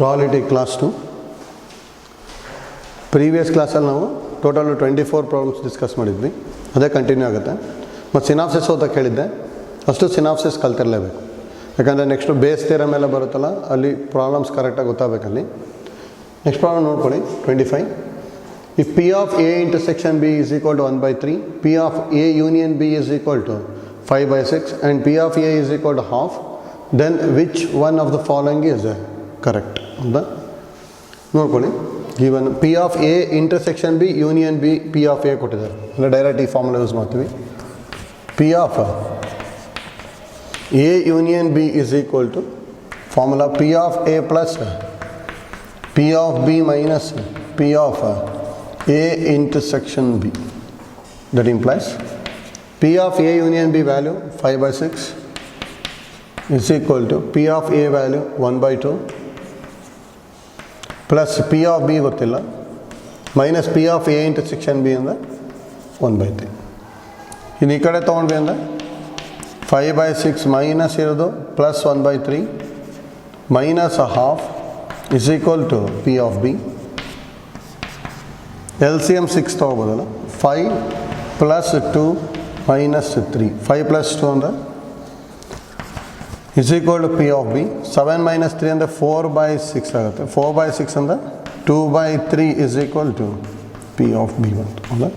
Probability class 2. Previous class ಅಲ್ಲಿ ನಾವು total 24 problems discuss ಮಾಡಿದ್ವಿ. ಅದೇ ಕಂಟಿನ್ಯೂ ಆಗುತ್ತೆ. ಮತ್ತು ಸಿನಾಪ್ಸಿಸ್ ಓದಕ್ಕೆ ಕೇಳಿದ್ದೆ, ಅಷ್ಟು ಸಿನಾಪ್ಸಿಸ್ ಕಲ್ತಿರಲೇಬೇಕು. ಯಾಕಂದರೆ ನೆಕ್ಸ್ಟು ಬೇಸ್ ಥಿಯರಮ್ ಎಲ್ಲ ಬರುತ್ತಲ್ಲ, ಅಲ್ಲಿ ಪ್ರಾಬ್ಲಮ್ಸ್ ಕರೆಕ್ಟಾಗಿ ಗೊತ್ತಾಗಬೇಕಲ್ಲಿ. ನೆಕ್ಸ್ಟ್ ಪ್ರಾಬ್ಲಮ್ ನೋಡ್ಕೊಳ್ಳಿ, 25. If P of A intersection B is equal to 1/3, P of A union B is equal to 5/6 and P of A is equal to half, then which one of the following is correct? ಹೌದಾ? ನೋಡ್ಕೊಳ್ಳಿ, given P of A intersection B union B P of A ಕೊಟ್ಟಿದ್ದಾರೆ. ಅಂದರೆ direct ಈ formula use ಮಾಡ್ತೀವಿ. P of A union B is equal to formula P of A plus P of B minus P of A intersection B. That implies P of A union B value 5/6 is equal to P of A value 1/2 plus P of B ಗೊತ್ತಿಲ್ಲ minus P of A intersection B ಅಂದರೆ 1/3. ಇನ್ನು ಈ ಕಡೆ ತೊಗೊಂಡ್ವಿ ಅಂದರೆ 5/6 minus ಇರೋದು plus 1/3 minus half is equal to P of B. LCM 6 ತೊಗೋಬೋದಲ್ಲ, 5 plus 2 minus 3, 5 plus 2 ಅಂದರೆ is equal to P of B. 7 minus 3 ಅಂದರೆ 4/6 ಆಗುತ್ತೆ. 4/6 ಅಂದರೆ 2/3 is equal to P of B ಬಂತು. ಹೌದಾ?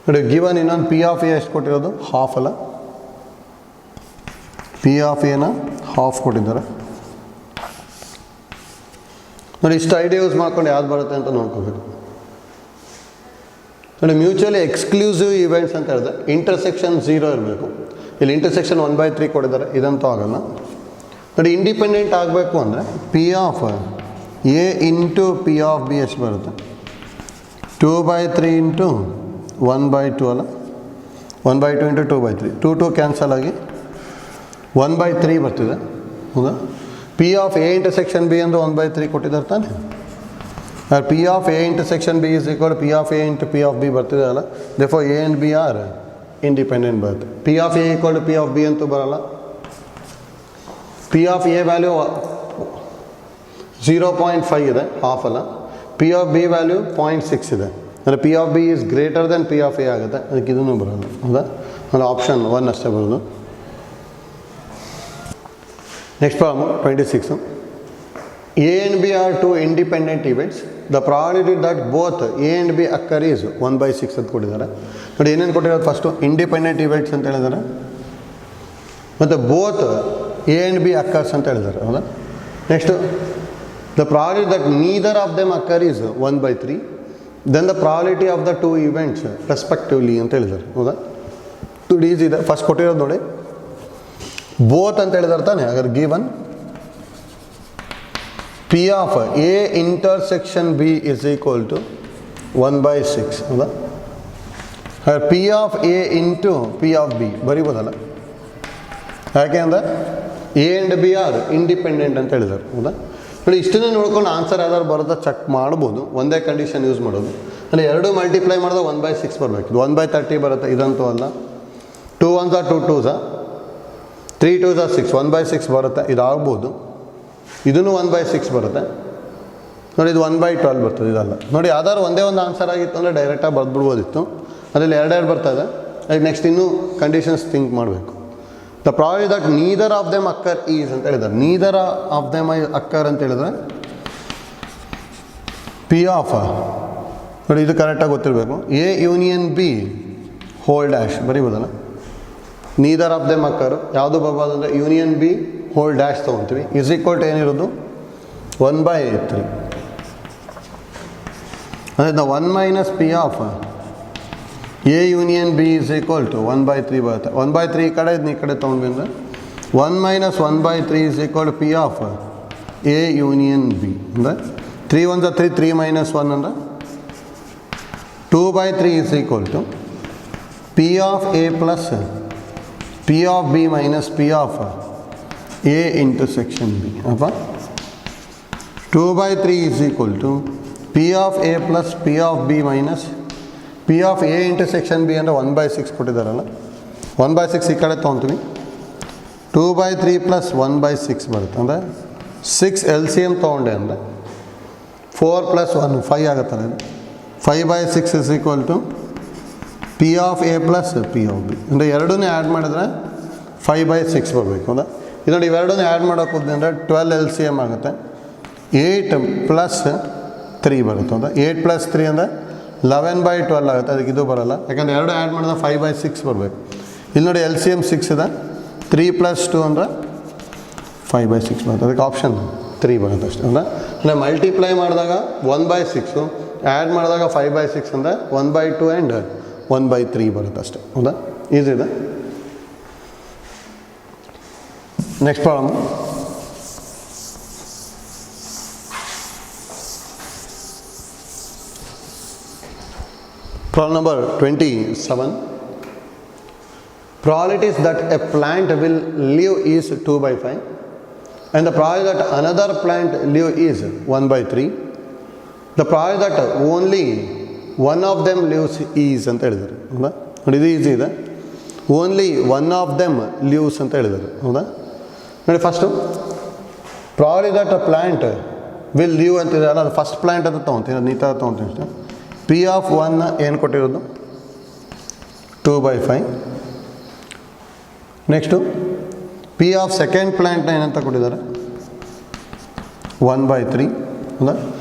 ನೋಡಿ, ಗಿವನ್ ಇನ್ನೊಂದು P of A ಎಷ್ಟು ಕೊಟ್ಟಿರೋದು? ಹಾಫ್ ಅಲ್ಲ, P of A ನ ಹಾಫ್ ಕೊಟ್ಟಿದ್ದಾರೆ. ನೋಡಿ, ಇಷ್ಟು ಐಡಿಯಾ ಯೂಸ್ ಮಾಡ್ಕೊಂಡು ಯಾವ್ದು ಬರುತ್ತೆ ಅಂತ ನೋಡ್ಕೋಬೇಕು. ನೋಡಿ, ಮ್ಯೂಚುವಲಿ ಎಕ್ಸ್ಕ್ಲೂಸಿವ್ ಇವೆಂಟ್ಸ್ ಅಂತ ಹೇಳಿದ್ರೆ ಇಂಟರ್ಸೆಕ್ಷನ್ 0 ಇರಬೇಕು. ಇಲ್ಲಿ ಇಂಟರ್ಸೆಕ್ಷನ್ 1/3 ಕೊಟ್ಟಿದ್ದಾರೆ, ಇದಂತೂ ಆಗಲ್ಲ. ನೋಡಿ, ಇಂಡಿಪೆಂಡೆಂಟ್ ಆಗಬೇಕು ಅಂದರೆ P of A into P of B ಎಷ್ಟು ಬರುತ್ತೆ? 2/3 ಇಂಟು 1/2 ಅಲ್ಲ, 1/2 ಇಂಟು 2/3, 2 ಕ್ಯಾನ್ಸಲ್ ಆಗಿ 1/3 ಬರ್ತಿದೆ. ಹೌದಾ? P of A intersection B ಅಂದರೆ 1/3 ಕೊಟ್ಟಿದ್ದಾರೆ ತಾನೆ. P of A intersection B is equal to P of A into P of B ಬರ್ತಿದೆ ಅಲ್ಲ. therefore A and B are independent ಬರುತ್ತೆ. P of A equal to P of B ಅಂತೂ ಬರಲ್ಲ. P of A value 0.5 ಇದೆ, half ಅಲ್ಲ. P of B value 0.6 ಇದೆ. ಅಂದರೆ P of B is greater than P of A ಆಗುತ್ತೆ. ಅದಕ್ಕೆ ಇದನ್ನು ಬರೋಲ್ಲ. ಹೌದಾ? ಅಂದರೆ ಆಪ್ಷನ್ 1 ಅಷ್ಟೇ ಬರೋದು. Next problem 26. A and B are two independent events. The probability that both A and B occur is 1/6 ಅಂತ ಕೊಟ್ಟಿದ್ದಾರೆ. ನೋಡಿ, ಏನೇನು ಕೊಟ್ಟಿರೋದು? ಫಸ್ಟು ಇಂಡಿಪೆಂಡೆಂಟ್ ಇವೆಂಟ್ಸ್ ಅಂತ ಹೇಳಿದ್ದಾರೆ, ಮತ್ತು both A and B occurs ಅಂತ ಹೇಳಿದ್ದಾರೆ. ಹೌದಾ? Next the probability that neither of them occur is 1/3, then the probability of the two events respectively ಅಂತ ಹೇಳಿದ್ದಾರೆ. ಹೌದಾ? ನೋಡಿ, ಈಸಿ ಇದೆ. ಫಸ್ಟ್ ಕೊಟ್ಟಿರೋದು ನೋಡಿ, ಬೋತ್ ಅಂತ ಹೇಳಿದಾರೆ ತಾನೆ. ಹಾಗಾದ್ರೆ given P of A intersection B is equal to 1/6. ಹೌದಾ? ಹಾಗಾದ್ರೆ P of A into P of B ಬರೀಬೋದಲ್ಲ, ಯಾಕೆ ಅಂದರೆ A and B are independent ಅಂತ ಹೇಳಿದ್ದಾರೆ. ಹೌದಾ? ನೋಡಿ, ಇಷ್ಟನ್ನೇ ನೋಡ್ಕೊಂಡು ಆನ್ಸರ್ ಯಾವ್ದಾದ್ರು ಬರೋದಾ ಚೆಕ್ ಮಾಡ್ಬೋದು. ಒಂದೇ ಕಂಡೀಷನ್ ಯೂಸ್ ಮಾಡೋದು. ಅಂದರೆ ಎರಡು ಮಲ್ಟಿಪ್ಲೈ ಮಾಡಿದ್ರೆ 1/6 ಬರಬೇಕು. ಇದು 1/30 ಬರುತ್ತೆ, ಇದಂತೂ ಅಲ್ಲ. 2 1s are 2 2s, 3 2s are 6, 1/6 ಬರುತ್ತೆ. ಇದಾಗ್ಬೋದು. ಇದನ್ನು 1/6 ಬರುತ್ತೆ. ನೋಡಿ, ಇದು 1/12 ಬರ್ತದೆ, ಇದಲ್ಲ. ನೋಡಿ, ಯಾವ್ದಾದ್ರು ಒಂದೇ ಒಂದು ಆನ್ಸರ್ ಆಗಿತ್ತು ಅಂದರೆ ಡೈರೆಕ್ಟಾಗಿ ಬರ್ದ್ಬಿಡ್ಬೋದಿತ್ತು. ಅದರಲ್ಲಿ ಎರಡೆರಡು ಬರ್ತಾಯಿದೆ. ಅದಕ್ಕೆ ನೆಕ್ಸ್ಟ್ ಇನ್ನೂ ಕಂಡೀಷನ್ಸ್ ಥಿಂಕ್ ಮಾಡಬೇಕು. The probability that neither of them occur is ಅಂತ ಹೇಳಿದ್ದಾರೆ. ನೀದರ್ ಆಫ್ ದೆಮ್ ಅಕ್ಕರ್ ಅಂತ ಹೇಳಿದ್ರೆ P of, ನೋಡಿ, ಇದು ಕರೆಕ್ಟಾಗಿ ಗೊತ್ತಿರಬೇಕು. A union B whole dash ಬರೀಬೋದಲ್ಲ. ನೀದರ್ ಆಫ್ ದೆಮ್ ಅಕ್ಕರು ಯಾವುದು ಬರ್ಬೋದು ಅಂದರೆ ಯೂನಿಯನ್ ಬಿ ಹೋಲ್ ಡ್ಯಾಶ್ ತೊಗೊತೀವಿ. ಇಸ್ ಈಕ್ವಲ್ ಟು ಏನಿರೋದು? 1/3. ಅಂದರೆ 1 minus P of A union B is equal to 1/3 ಬರುತ್ತೆ. 1/3 ಈ ಕಡೆ ಇದನ್ನ ಈ ಕಡೆ ತೊಗೊಂಡ್ವಿ ಅಂದರೆ 1 minus 1/3 is equal to P of A union B. ಅಂದರೆ 3 1s are 3, 3 minus 1 ಅಂದರೆ 2/3 is equal to P of A plus P of B minus P of A intersection B. ಅಪ್ಪ 2/3 is equal to P of A plus P of B minus P of A intersection B ಅಂದರೆ 1/6 ಕೊಟ್ಟಿದ್ದಾರಲ್ಲ. 1/6 ಈ ಕಡೆ ತೊಗೊತೀವಿ. 2/3 plus 1/6 ಬರುತ್ತೆ. ಅಂದರೆ 6 LCM ತೊಗೊಂಡೆ ಅಂದರೆ 4 plus 1 5 ಆಗುತ್ತದೆ. 5/6 is equal to P of A plus P of B. ಅಂದರೆ ಎರಡನ್ನೂ ಆ್ಯಡ್ ಮಾಡಿದ್ರೆ 5/6 ಬರಬೇಕು. ಹೌದಾ? ಇದು ನೋಡಿ, ಇವೆರಡನ್ನೂ ಆ್ಯಡ್ ಮಾಡೋಕೆ ಹೋದ್ವಿ ಅಂದರೆ 12 LCM ಆಗುತ್ತೆ. 8 ಪ್ಲಸ್ 3 ಬರುತ್ತೆ. ಹೌದಾ? 8 ಪ್ಲಸ್ 3 ಅಂದರೆ 11/12 ಆಗುತ್ತೆ. ಅದಕ್ಕೆ ಇದು ಬರೋಲ್ಲ, ಯಾಕಂದರೆ ಎರಡು ಆ್ಯಡ್ ಮಾಡಿದ್ರೆ 5/6 ಬರಬೇಕು. ಇಲ್ಲಿ ನೋಡಿ LCM 6 ಇದೆ. 3 ಪ್ಲಸ್ 2 ಅಂದರೆ 5/6 ಬರುತ್ತೆ. ಅದಕ್ಕೆ ಆಪ್ಷನ್ 3 ಬರುತ್ತೆ ಅಷ್ಟೇ. ಹೌದಾ? ಅಂದರೆ ಮಲ್ಟಿಪ್ಲೈ ಮಾಡಿದಾಗ 1/6, ಆ್ಯಡ್ ಮಾಡಿದಾಗ 5/6 ಅಂದರೆ 1/2 ಆ್ಯಂಡ್ 1/3 ಬರುತ್ತೆ ಅಷ್ಟೇ. ಹೌದಾ? ಈಸಿ ಇದೆ. Next problem. Problem number 27. Probabilities that a plant will live is 2/5 and the probability that another plant live is 1/3. The probability that only one of them lives is ಅಂತ ಹೇಳಿದ್ದಾರೆ. ಹೌದಾ? ನೋಡಿ, ಇದು ಈಸಿ ಇದೆ. Only one of them lives ಅಂತ ಹೇಳಿದ್ದಾರೆ. ಹೌದಾ? ನೋಡಿ, first probability that a plant will live ಅಂತಿದೆ ಅಲ್ಲ, ಅದು ಫಸ್ಟ್ ಪ್ಲ್ಯಾಂಟ್ ಅಂತ ತೊಗೊತೀನಿ. ಅದು ಈ ಥರ ತೊಗೊತೀನಿ ಅಷ್ಟೇ. ಪಿ ಆಫ್ 1 ಏನು ಕೊಟ್ಟಿರೋದು? 2/5. ನೆಕ್ಸ್ಟು ಪಿ ಆಫ್ ಸೆಕೆಂಡ್ ಪ್ಲ್ಯಾಂಟ್ನ ಏನಂತ ಕೊಟ್ಟಿದ್ದಾರೆ? 1/3. ಹೌದಾ?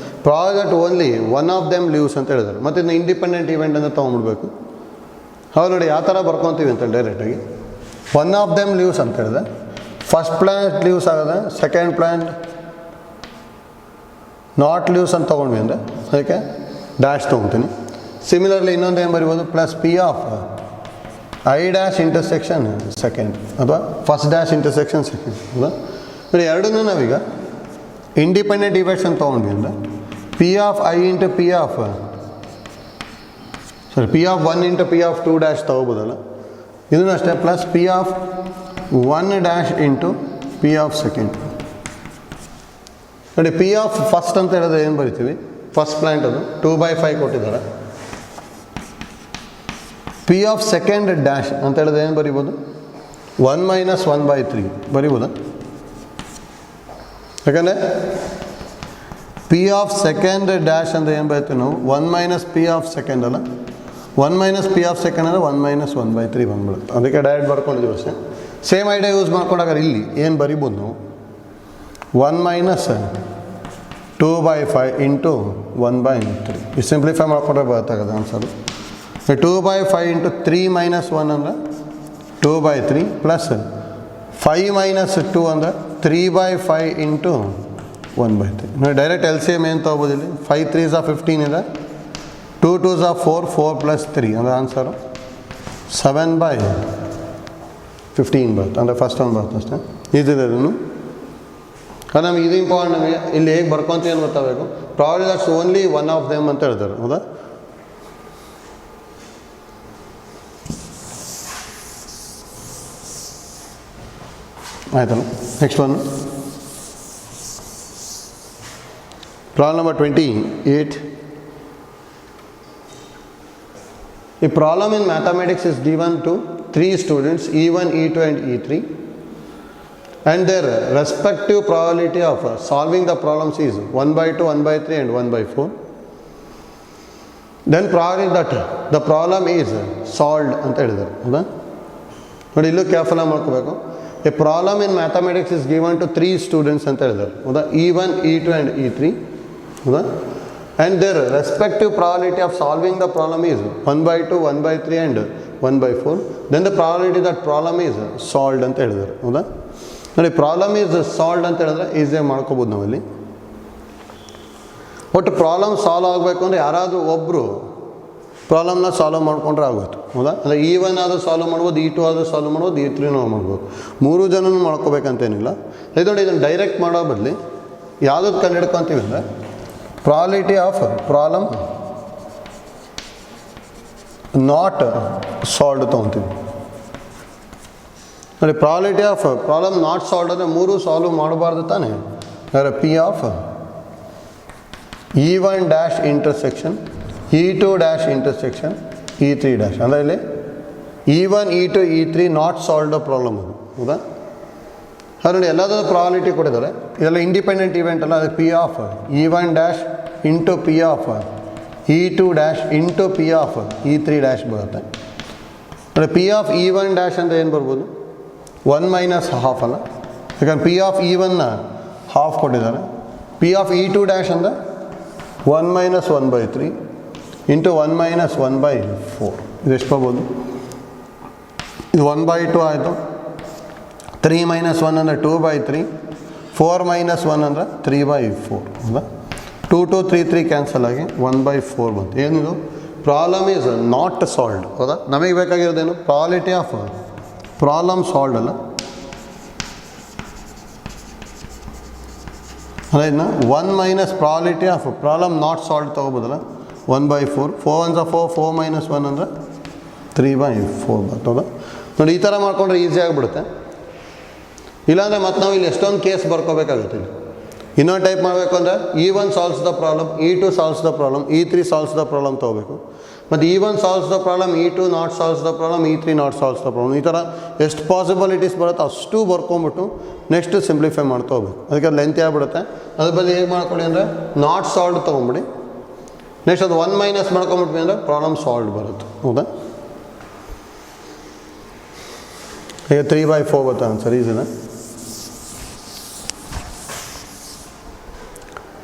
Probability that only one of them lives ಅಂತ ಹೇಳಿದ್ದಾರೆ. ಮತ್ತು ಇದನ್ನ ಇಂಡಿಪೆಂಡೆಂಟ್ ಇವೆಂಟ್ ಅಂತ ತೊಗೊಂಡ್ಬಿಡ್ಬೇಕು. ಹೌದು, ನೋಡಿ ಯಾವ ಥರ ಬರ್ಕೊತೀವಿ ಅಂತ ಡೈರೆಕ್ಟಾಗಿ. ಒನ್ ಆಫ್ ದೆಮ್ ಲೀವ್ಸ್ ಅಂತ ಹೇಳಿದೆ. ಫಸ್ಟ್ ಪ್ಲ್ಯಾಂಟ್ ಲೀವ್ಸ್ ಆಗಿದೆ, ಸೆಕೆಂಡ್ ಪ್ಲ್ಯಾಂಟ್ ನಾಟ್ ಲೀವ್ಸ್ ಅಂತ ತೊಗೊಂಡ್ವಿ ಅಂದರೆ ಅದಕ್ಕೆ ಡ್ಯಾಶ್ ತೊಗೊತೀನಿ. ಸಿಮಿಲರ್ಲಿ ಇನ್ನೊಂದು ಏನು ಬರಿಬೋದು? Plus P of I dash intersection second ಅಥವಾ ಫಸ್ಟ್ ಡ್ಯಾಶ್ ಇಂಟರ್ಸೆಕ್ಷನ್ ಸೆಕೆಂಡ್. ಹೌದಾ? ನೋಡಿ, ಎರಡನ್ನೂ ನಾವೀಗ ಇಂಡಿಪೆಂಡೆಂಟ್ ಇವೆಂಟ್ಸ್ ಅಂತ ತೊಗೊಂಡ್ವಿ ಅಂದರೆ P of I into P of P of 1 into P of 2 dash ತೊಗೋಬೋದಲ್ಲ. ಇದನ್ನು ಅಷ್ಟೇ, plus P of 1 dash into P of second. ನೋಡಿ, ಪಿ ಆಫ್ ಫಸ್ಟ್ ಅಂತ ಹೇಳಿದ್ರೆ ಏನು ಬರಿತೀವಿ? ಫಸ್ಟ್ ಪ್ಲ್ಯಾಂಟ್ ಅದು 2/5 ಕೊಟ್ಟಿದ್ದಾರೆ. ಪಿ ಆಫ್ ಸೆಕೆಂಡ್ ಡ್ಯಾಶ್ ಅಂತ ಹೇಳಿದ್ರೆ ಏನು ಬರಿಬೋದು? 1 ಮೈನಸ್ 1/3 ಬರಿಬೋದಾ? ಯಾಕಂದರೆ ಪಿ ಆಫ್ ಸೆಕೆಂಡ್ ಡ್ಯಾಶ್ ಅಂದರೆ ಏನು ಬರೀತೀವಿ ನಾವು? 1 ಮೈನಸ್ ಪಿ ಆಫ್ ಸೆಕೆಂಡ್ ಅಲ್ಲ, 1 ಮೈನಸ್ ಪಿ ಆಫ್ ಸೆಕೆಂಡ್ ಅಂದರೆ 1 ಮೈನಸ್ 1/3 ಬಂದ್ಬಿಡುತ್ತೆ. ಅದಕ್ಕೆ ಡೈರೆಕ್ಟ್ ಬರ್ಕೊಂಡಿದ್ದೀವಿ ಅಷ್ಟೇ. ಸೇಮ್ ಐಡಿಯಾ ಯೂಸ್ ಮಾಡ್ಕೊಂಡಾಗ ಇಲ್ಲಿ ಏನು ಬರಿಬೋದು ನಾವು? 1 ಮೈನಸ್ 2/5 ಇಂಟು 1/3. ಇದು ಸಿಂಪ್ಲಿಫೈ ಮಾಡ್ಕೊಂಡ್ರೆ ಬರುತ್ತಾಗದು ಆನ್ಸರು. 2/5 ಇಂಟು 3 ಮೈನಸ್ 1 ಅಂದರೆ 2/3 ಪ್ಲಸ್ 5 ಮೈನಸ್ 2 ಅಂದರೆ 3/5 ಇಂಟು 1/3. ನೋಡಿ, ಡೈರೆಕ್ಟ್ LCM ಏನು ತೊಗೋಬೋದು ಇಲ್ಲಿ? 5 3s are 15 ಇದೆ, 2 2s are 4, 4 ಪ್ಲಸ್ 3 ಅಂದರೆ ಆನ್ಸರು 7/15 ಬರುತ್ತೆ. ಅಂದರೆ ಫಸ್ಟ್ ಒಂದು ಬರುತ್ತೆ ಅಷ್ಟೇ. ಇದಿದೆ ಅದನ್ನು. ಅದು ನಮಗೆ ಇದು ಇಂಪಾರ್ಟೆಂಟ್. ನಮಗೆ ಇಲ್ಲಿ ಹೇಗೆ ಬರ್ಕೊತೀವಿ ಅಂತ ಗೊತ್ತಾಗಬೇಕು. Probability that's only one of them ಅಂತ ಹೇಳ್ತಾರೆ. ಹೌದಾ? ಆಯ್ತಲ್ಲ. Next one, problem number 28. A problem in mathematics is given to 3 students, E1, E2 and E3, and their respective probability of solving the problems is 1/2, 1/3 and 1/4. Then probability that the problem is solved ಅಂತ ಹೇಳಿದ್ದಾರೆ. ಹೌದಾ? ನೋಡಿ, ಇಲ್ಲೂ careful ಆಗಿ ಮಾಡ್ಕೋಬೇಕು. A problem in mathematics is given to 3 students ಅಂತ ಹೇಳಿದ್ದಾರೆ. ಹೌದಾ? E1, E2 and E3. ಹೌದಾ? and their respective probability of solving the problem is 1/2, 1/3 and 1/4. then the probability that problem is solved ಅಂತ ಹೇಳಿದ್ದಾರೆ. ಹೌದಾ? ನೋಡಿ, ಪ್ರಾಬ್ಲಮ್ ಈಸ್ ಸಾಲ್ವ್ಡ್ ಅಂತ ಹೇಳಿದ್ರೆ ಈಸಿಯಾಗಿ ಮಾಡ್ಕೋಬೋದು ನಾವಲ್ಲಿ. ಒಟ್ಟು ಪ್ರಾಬ್ಲಮ್ ಸಾಲ್ವ್ ಆಗಬೇಕು ಅಂದರೆ ಯಾರಾದರೂ ಒಬ್ಬರು ಪ್ರಾಬ್ಲಮ್ನ ಸಾಲ್ವ್ ಮಾಡ್ಕೊಂಡ್ರೆ ಆಗೋಯ್ತು. ಹೌದಾ? ಅಂದರೆ E1 ಆದರೂ ಸಾಲ್ವ್ ಮಾಡ್ಬೋದು, E2 ಆದರೂ ಸಾಲ್ವ್ ಮಾಡ್ಬೋದು, E3 ಮಾಡ್ಬೋದು. 3 ಜನನೂ ಮಾಡ್ಕೋಬೇಕಂತೇನಿಲ್ಲ. ಇದು ನೋಡಿ, ಇದನ್ನು ಡೈರೆಕ್ಟ್ ಮಾಡೋ ಬದಲಿ ಯಾವುದಕ್ಕೆ ಕಂಡು ಹಿಡ್ಕೊತೀವಿ ಅಂದರೆ probability of problem not solved ತೊಗೊತೀವಿ. ನೋಡಿ, probability of problem not solved ಅಂದರೆ 3 ಸಾಲ್ವ್ ಮಾಡಬಾರ್ದು ತಾನೆ. ಅಂದರೆ P of E1 dash intersection E2 dash intersection E3 dash ಅಂದರೆ ಇಲ್ಲಿ E1, E2, E3 not solved problem ಅದು. ಹೌದಾ? ಅದು ನೋಡಿ ಎಲ್ಲದೂ ಪ್ರಾಬಬಿಲಿಟಿ ಕೊಟ್ಟಿದ್ದಾರೆ, ಇದೆಲ್ಲ ಇಂಡಿಪೆಂಡೆಂಟ್ ಇವೆಂಟ್ ಅಲ್ಲ. ಅದು P of E1 dash into P of E2 dash into P of E3 dash ಬರುತ್ತೆ. ಅಂದರೆ ಪಿ ಆಫ್ E1 ಡ್ಯಾಶ್ ಅಂತ ಏನು ಬರ್ಬೋದು, 1 ಮೈನಸ್ ಹಾಫ್ ಅಲ್ಲ, ಯಾಕಂದ್ರೆ ಪಿ ಆಫ್ E1ನ ಹಾಫ್ ಕೊಟ್ಟಿದ್ದಾರೆ. ಪಿ ಆಫ್ E2 ಡ್ಯಾಶ್ ಅಂದರೆ 1 ಮೈನಸ್ 1/3 ಇಂಟು 1 ಮೈನಸ್ 1/4. ಇದೆಷ್ಟು ಬರ್ಬೋದು, ಇದು 1/2 ಆಯಿತು. 3 ಮೈನಸ್ 1 ಅಂದರೆ 2/3, 4 ಮೈನಸ್ 1 ಅಂದರೆ 3/4 ಹೌದಾ. 2 2 3 3 ಕ್ಯಾನ್ಸಲ್ ಆಗಿ 1/4 ಬಂತು. ಏನಿದು, ಪ್ರಾಬ್ಲಮ್ ಈಸ್ ನಾಟ್ ಸಾಲ್ವ್ಡ್ ಹೌದಾ. ನಮಗೆ ಬೇಕಾಗಿರೋದೇನು, ಪ್ರಾಬಬಿಲಿಟಿ ಆಫ್ ಪ್ರಾಬ್ಲಮ್ ಸಾಲ್ವ್ಡ್ ಅಲ್ಲ. ಅದನ್ನ 1 minus probability of problem not solved ತೊಗೋಬೋದಲ್ಲ, 1/4. 4 1 4, 4 ಮೈನಸ್ 1 ಅಂದರೆ 3/4 ಬರ್ತದ. ನೋಡಿ ಈ ಥರ ಮಾಡ್ಕೊಂಡ್ರೆ ಈಸಿ ಆಗಿಬಿಡುತ್ತೆ. ಇಲ್ಲಾಂದರೆ ಮತ್ತೆ ನಾವು ಇಲ್ಲಿ ಎಷ್ಟೊಂದು ಕೇಸ್ ಬರ್ಕೋಬೇಕಾಗುತ್ತೆ. ಇಲ್ಲಿ ಇನ್ನೊಂದು ಟೈಪ್ ಮಾಡಬೇಕು ಅಂದರೆ E1 solves the problem, E2 solves the problem, E3 solves the problem ತೊಗೋಬೇಕು. ಮತ್ತು E1 solves the problem, E2 not solves the problem, E3 not solves the problem. ಈ ಥರ ಎಷ್ಟು ಪಾಸಿಬಿಲಿಟೀಸ್ ಬರುತ್ತೆ ಅಷ್ಟು ಬರ್ಕೊಂಬಿಟ್ಟು ನೆಕ್ಸ್ಟ್ ಸಿಂಪ್ಲಿಫೈ ಮಾಡ್ತಾ ಹೋಗ್ಬೇಕು. ಅದಕ್ಕೆ ಅದು ಲೆಂತಿ ಆಗಿಬಿಡುತ್ತೆ. ಅದ್ರ ಬದಲು ಹೇಗೆ ಮಾಡ್ಕೊಳ್ಳಿ ಅಂದರೆ ನಾಟ್ ಸಾಲ್ವ್ಡ್ ತೊಗೊಂಬಿಡಿ, ನೆಕ್ಸ್ಟ್ ಅದು 1 ಮೈನಸ್ ಮಾಡ್ಕೊಂಬಿಟ್ವಿ ಅಂದರೆ ಪ್ರಾಬ್ಲಮ್ ಸಾಲ್ವ್ಡ್ ಬರುತ್ತೆ ಹೌದಾ. ಈಗ 3/4 ಬರುತ್ತೆ answer, ಈಸಿನ.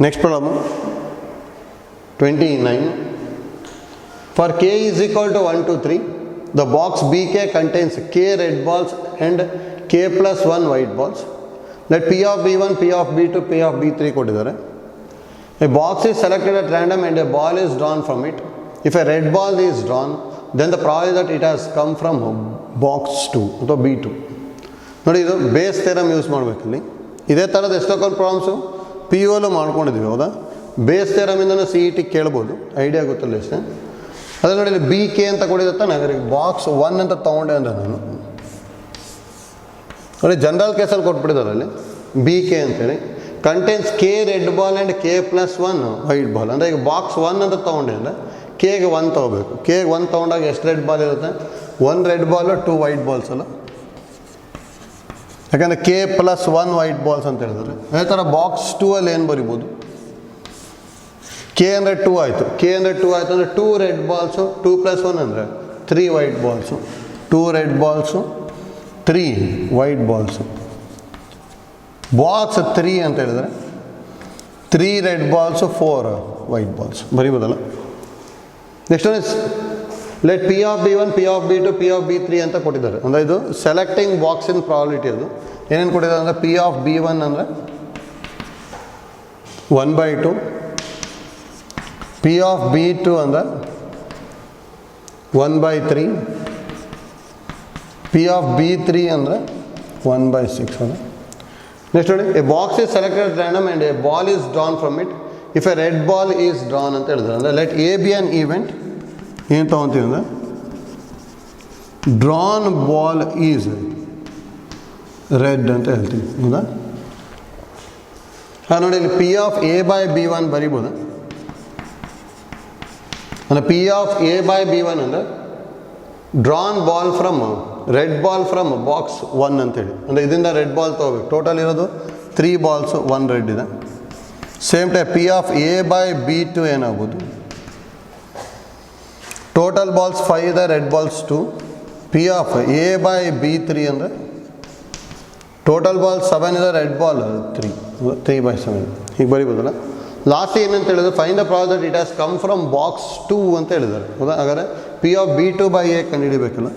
Next problem 29. For k is equal to 1 to 3, the box BK contains k red balls and k plus 1 white balls. Let P of B1, P of B2, P of B3 ಕೊಟ್ಟಿದ್ದಾರೆ. A box is selected at random and a ball is drawn from it. If a red ball is drawn, then the probability that it has come from box 2 ಅಥವಾ B2. ನೋಡಿ ಇದು base theorem use ಮಾಡಬೇಕಲ್ಲಿ. ಇದೇ ಥರದ ಎಷ್ಟೊಂದು problems P U ಅಲ್ಲೂ ಮಾಡ್ಕೊಂಡಿದ್ವಿ ಹೌದಾ. Base ಥಿಯರಮಿಂದನೂ CET ಕೇಳ್ಬೋದು, ಐಡಿಯಾ ಗೊತ್ತಲ್ಲ ಅಷ್ಟೇ. ಅದೇ ನೋಡಿ ಇಲ್ಲಿ BK ಅಂತ ಕೊಡಿದತ್ತ ನನಗೆ ಬಾಕ್ಸ್ 1 ಅಂತ ತೊಗೊಂಡೆ ಅಂದರೆ ನಾನು ನೋಡಿ ಜನರಲ್ ಕೇಸಲ್ಲಿ ಕೊಟ್ಬಿಟ್ಟಿದ್ದಾರೆ ಅಲ್ಲಿ BK ಅಂತೇಳಿ. Contains k red ball and k plus 1 white ball. ಅಂದರೆ ಈಗ ಬಾಕ್ಸ್ 1 ಅಂತ ತೊಗೊಂಡೆ ಅಂದರೆ Kಗೆ 1 ತೊಗೋಬೇಕು. Kಗೆ 1 ತೊಗೊಂಡಾಗ ಎಷ್ಟು ರೆಡ್ ಬಾಲ್ ಇರುತ್ತೆ, 1 ರೆಡ್ ಬಾಲು 2 ವೈಟ್ ಬಾಲ್ಸ್ ಅಲ್ಲ, ಯಾಕಂದರೆ k plus 1 ವೈಟ್ ಬಾಲ್ಸ್ ಅಂತ ಹೇಳಿದ್ರೆ. ಅದೇ ಥರ ಬಾಕ್ಸ್ 2 ಅಲ್ಲಿ ಏನು ಬರಿಬೋದು, k ಅಂದರೆ 2 ಆಯಿತು. k ಅಂದರೆ 2 ಆಯಿತು ಅಂದರೆ 2 ರೆಡ್ ಬಾಲ್ಸು, 2 + 1 ಅಂದರೆ 3 white balls, 2 red balls 3 white balls. Box 3 ಅಂತ ಹೇಳಿದ್ರೆ 3 ರೆಡ್ ಬಾಲ್ಸು 4 ವೈಟ್ ಬಾಲ್ಸ್ ಬರಿಬೋದಲ್ಲ. Next one is let P of B1, P of B2, P of B3 ಅಂತ ಕೊಟ್ಟಿದ್ದಾರೆ. ಅಂದರೆ ಇದು ಸೆಲೆಕ್ಟಿಂಗ್ ಬಾಕ್ಸಿನ ಪ್ರಾಬಬಿಲಿಟಿ. ಅದು ಏನೇನು ಕೊಟ್ಟಿದ್ದಾರೆ ಅಂದರೆ P of B1 ಅಂದರೆ 1/2, P of B2 ಅಂದರೆ 1/3, P of B3 ಅಂದರೆ 1/6 ಅದ. ನೆಕ್ಸ್ಟ್ ನೋಡಿ A box is selected at random and A ball is drawn from it if A red ball is drawn ಅಂತ ಹೇಳಿದ್ರೆ. ಅಂದರೆ let A be an event ಏನು ತೊಗೊತೀವಿ ಅಂದರೆ drawn ball is red ಅಂತ ಹೇಳ್ತೀವಿ ಹೌದಾ. ನೋಡಿ ಇಲ್ಲಿ P of A/B1 ಬರಿಬೋದು. ಅಂದರೆ P of A/B1 ಅಂದರೆ drawn ball from red ball from box 1 ಅಂತೇಳಿ. ಅಂದರೆ ಇದರಿಂದ ರೆಡ್ ಬಾಲ್ ತೊಗೋಬೇಕು. ಟೋಟಲ್ ಇರೋದು 3 ಬಾಲ್ಸು 1 ರೆಡ್ ಇದೆ. Same type P of A/B2 ಏನಾಗ್ಬೋದು, ಟೋಟಲ್ ಬಾಲ್ಸ್ 5 ಇದೆ, red balls 2. P of A/B3 ಅಂದರೆ ಟೋಟಲ್ ಬಾಲ್ 7 ಇದೆ, ರೆಡ್ ಬಾಲ್ 3/7 ಹೀಗೆ ಬರಿಬೋದಲ್ಲ. ಲಾಸ್ಟ್ ಏನಂತ ಹೇಳಿದ್ರೆ find the problem that it has come from box 2 ಅಂತ ಹೇಳಿದ್ದಾರೆ ಹೌದಾ. ಹಾಗಾದರೆ P of B2/A ಕಂಡುಹಿಡಿಬೇಕಲ್ಲ.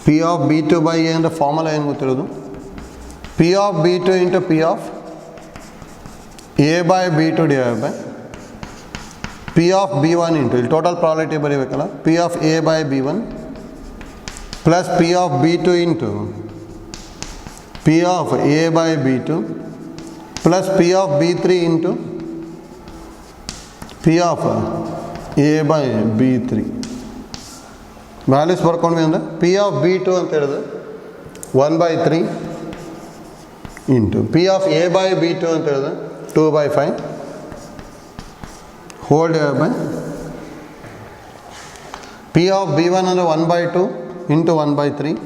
P of B2/A ಅಂದರೆ ಫಾರ್ಮುಲಾ ಏನು ಗೊತ್ತಿರೋದು, P of B2 into P of A/B2 divide by P of B1 into ಇಲ್ಲಿ ಟೋಟಲ್ ಪ್ರಾಬಬಿಲಿಟಿ ಬರೀಬೇಕಲ್ಲ, P of A/B1 plus P of B2 into P of A/B2 plus P of B3 into P of A/B3. Values ಬರ್ಕೊಂಡ್ವಿ ಅಂದರೆ P of B2 ಅಂತ ಹೇಳಿದ್ರೆ 1/3 into P of A/B2 ಅಂತ ಹೇಳಿದ್ರೆ 2/5 hole divide by P of B1 ಅಂದರೆ 1/2 into 1/3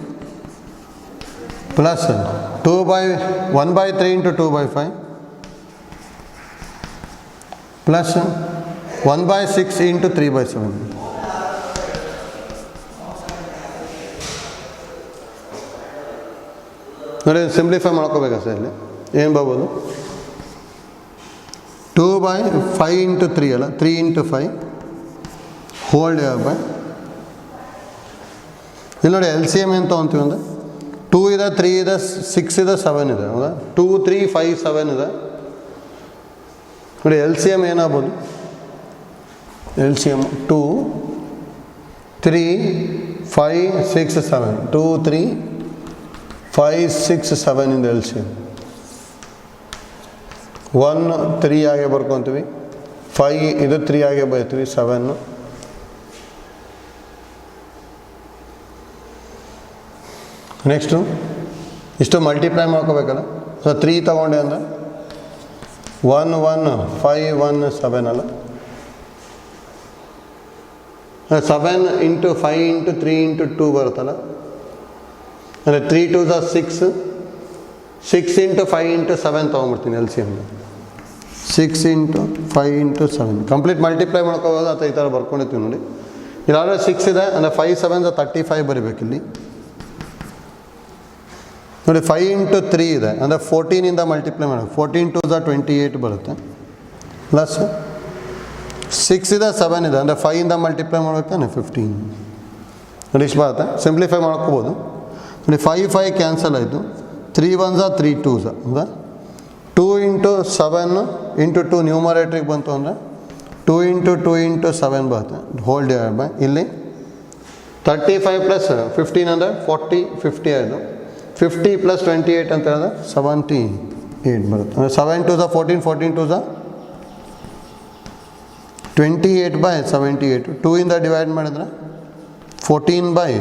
plus 2 by 1 by 3 into 2 by 5 plus 1 by 6 into 3 by 7. ನೋಡಿ simplify ಮಾಡ್ಕೋಬೇಕಾ sir ಇಲ್ಲಿ ಏನು ಬರ್ಬೋದು 2 by 5 into 3 ಅಲ್ಲ 3 into 5 ಹೋಲ್ ಡಿವೈಡ್ ಬೈ ಇಲ್ಲಿ ನೋಡಿ ಎಲ್ ಸಿ ಎಮ್ ಏನು ತೊಗೊತೀವಿ ಅಂದರೆ 2 ಇದೆ 3 ಇದೆ 6 ಇದೆ 7 ಇದೆ ಹೌದಾ 2 3 5 7 ಇದೆ ನೋಡಿ ಎಲ್ ಸಿ ಎಮ್ ಏನಾಗ್ಬೋದು ಎಲ್ ಸಿ ಎಮ್ 2 3 5 6 7 2 3 5 6 7 ಇಂದ ಎಲ್ ಸಿ ಎಮ್ 1 3 ಆಗಿ ಬರ್ಕೊತೀವಿ 5 ಇದು 3 ಆಗಿ ಬರ್ತೀವಿ 7 ನೆಕ್ಸ್ಟು ಇಷ್ಟು ಮಲ್ಟಿಪ್ಲೈ ಮಾಡ್ಕೋಬೇಕಲ್ಲ ಸೊ 3 ತಗೊಂಡೆ ಅಂದರೆ 1 1 5 1 7 ಅಲ್ಲ 7 ಇಂಟು 5 ಇಂಟು 3 ಇಂಟು 2 ಬರುತ್ತಲ್ಲ ಅಂದರೆ 3 2s are 6 6 ಇಂಟು 5 ಇಂಟು 7 ತೊಗೊಂಡ್ಬಿಡ್ತೀನಿ L C M 6 into 5 into 7 complete multiply ಮಾಡ್ಕೋಬೋದು ಅಥವಾ ಈ ಥರ ಬರ್ಕೊಂಡಿರ್ತೀವಿ ನೋಡಿ ಇಲ್ಲಾದ್ರೆ 6 ಇದೆ ಅಂದರೆ 5 7 35 ಬರೀಬೇಕಿಲ್ಲಿ ನೋಡಿ 5 ಇಂಟು 3 ಇದೆ ಅಂದರೆ 14 ಮಲ್ಟಿಪ್ಲೈ ಮಾಡಿ 14 2s are 28 ಬರುತ್ತೆ ಪ್ಲಸ್ 6 ಇದೆ 7 ಇದೆ ಅಂದರೆ 5 ಮಲ್ಟಿಪ್ಲೈ ಮಾಡ್ಬೇಕಾನೆ 15 ನೋಡಿ ಇಷ್ಟು ಬರುತ್ತೆ ಸಿಂಪ್ಲಿಫೈ ಮಾಡ್ಕೋಬೋದು ನೋಡಿ 5 5 ಕ್ಯಾನ್ಸಲ್ ಆಯಿತು 3 1s are 3 2s ಹೌದಾ 2 ಇಂಟು 7 ಇಂಟು 2 ನ್ಯೂಮರೇಟ್ರಿಗೆ ಬಂತು ಅಂದರೆ 2 ಇಂಟು 2 ಇಂಟು 7 ಬರುತ್ತೆ ಹೋಲ್ ಡಿವೈಡ್ ಬೈ ಇಲ್ಲಿ 35 ಪ್ಲಸ್ 15 ಅಂದರೆ 40 50 ಆಯಿತು 50 ಪ್ಲಸ್ 28 ಅಂತ ಹೇಳಿದ್ರೆ 78 ಬರುತ್ತೆ ಅಂದರೆ 7 2s are 14 14 2s are 28 by 78 2 ಇಂದ ಡಿವೈಡ್ ಮಾಡಿದ್ರೆ 14 by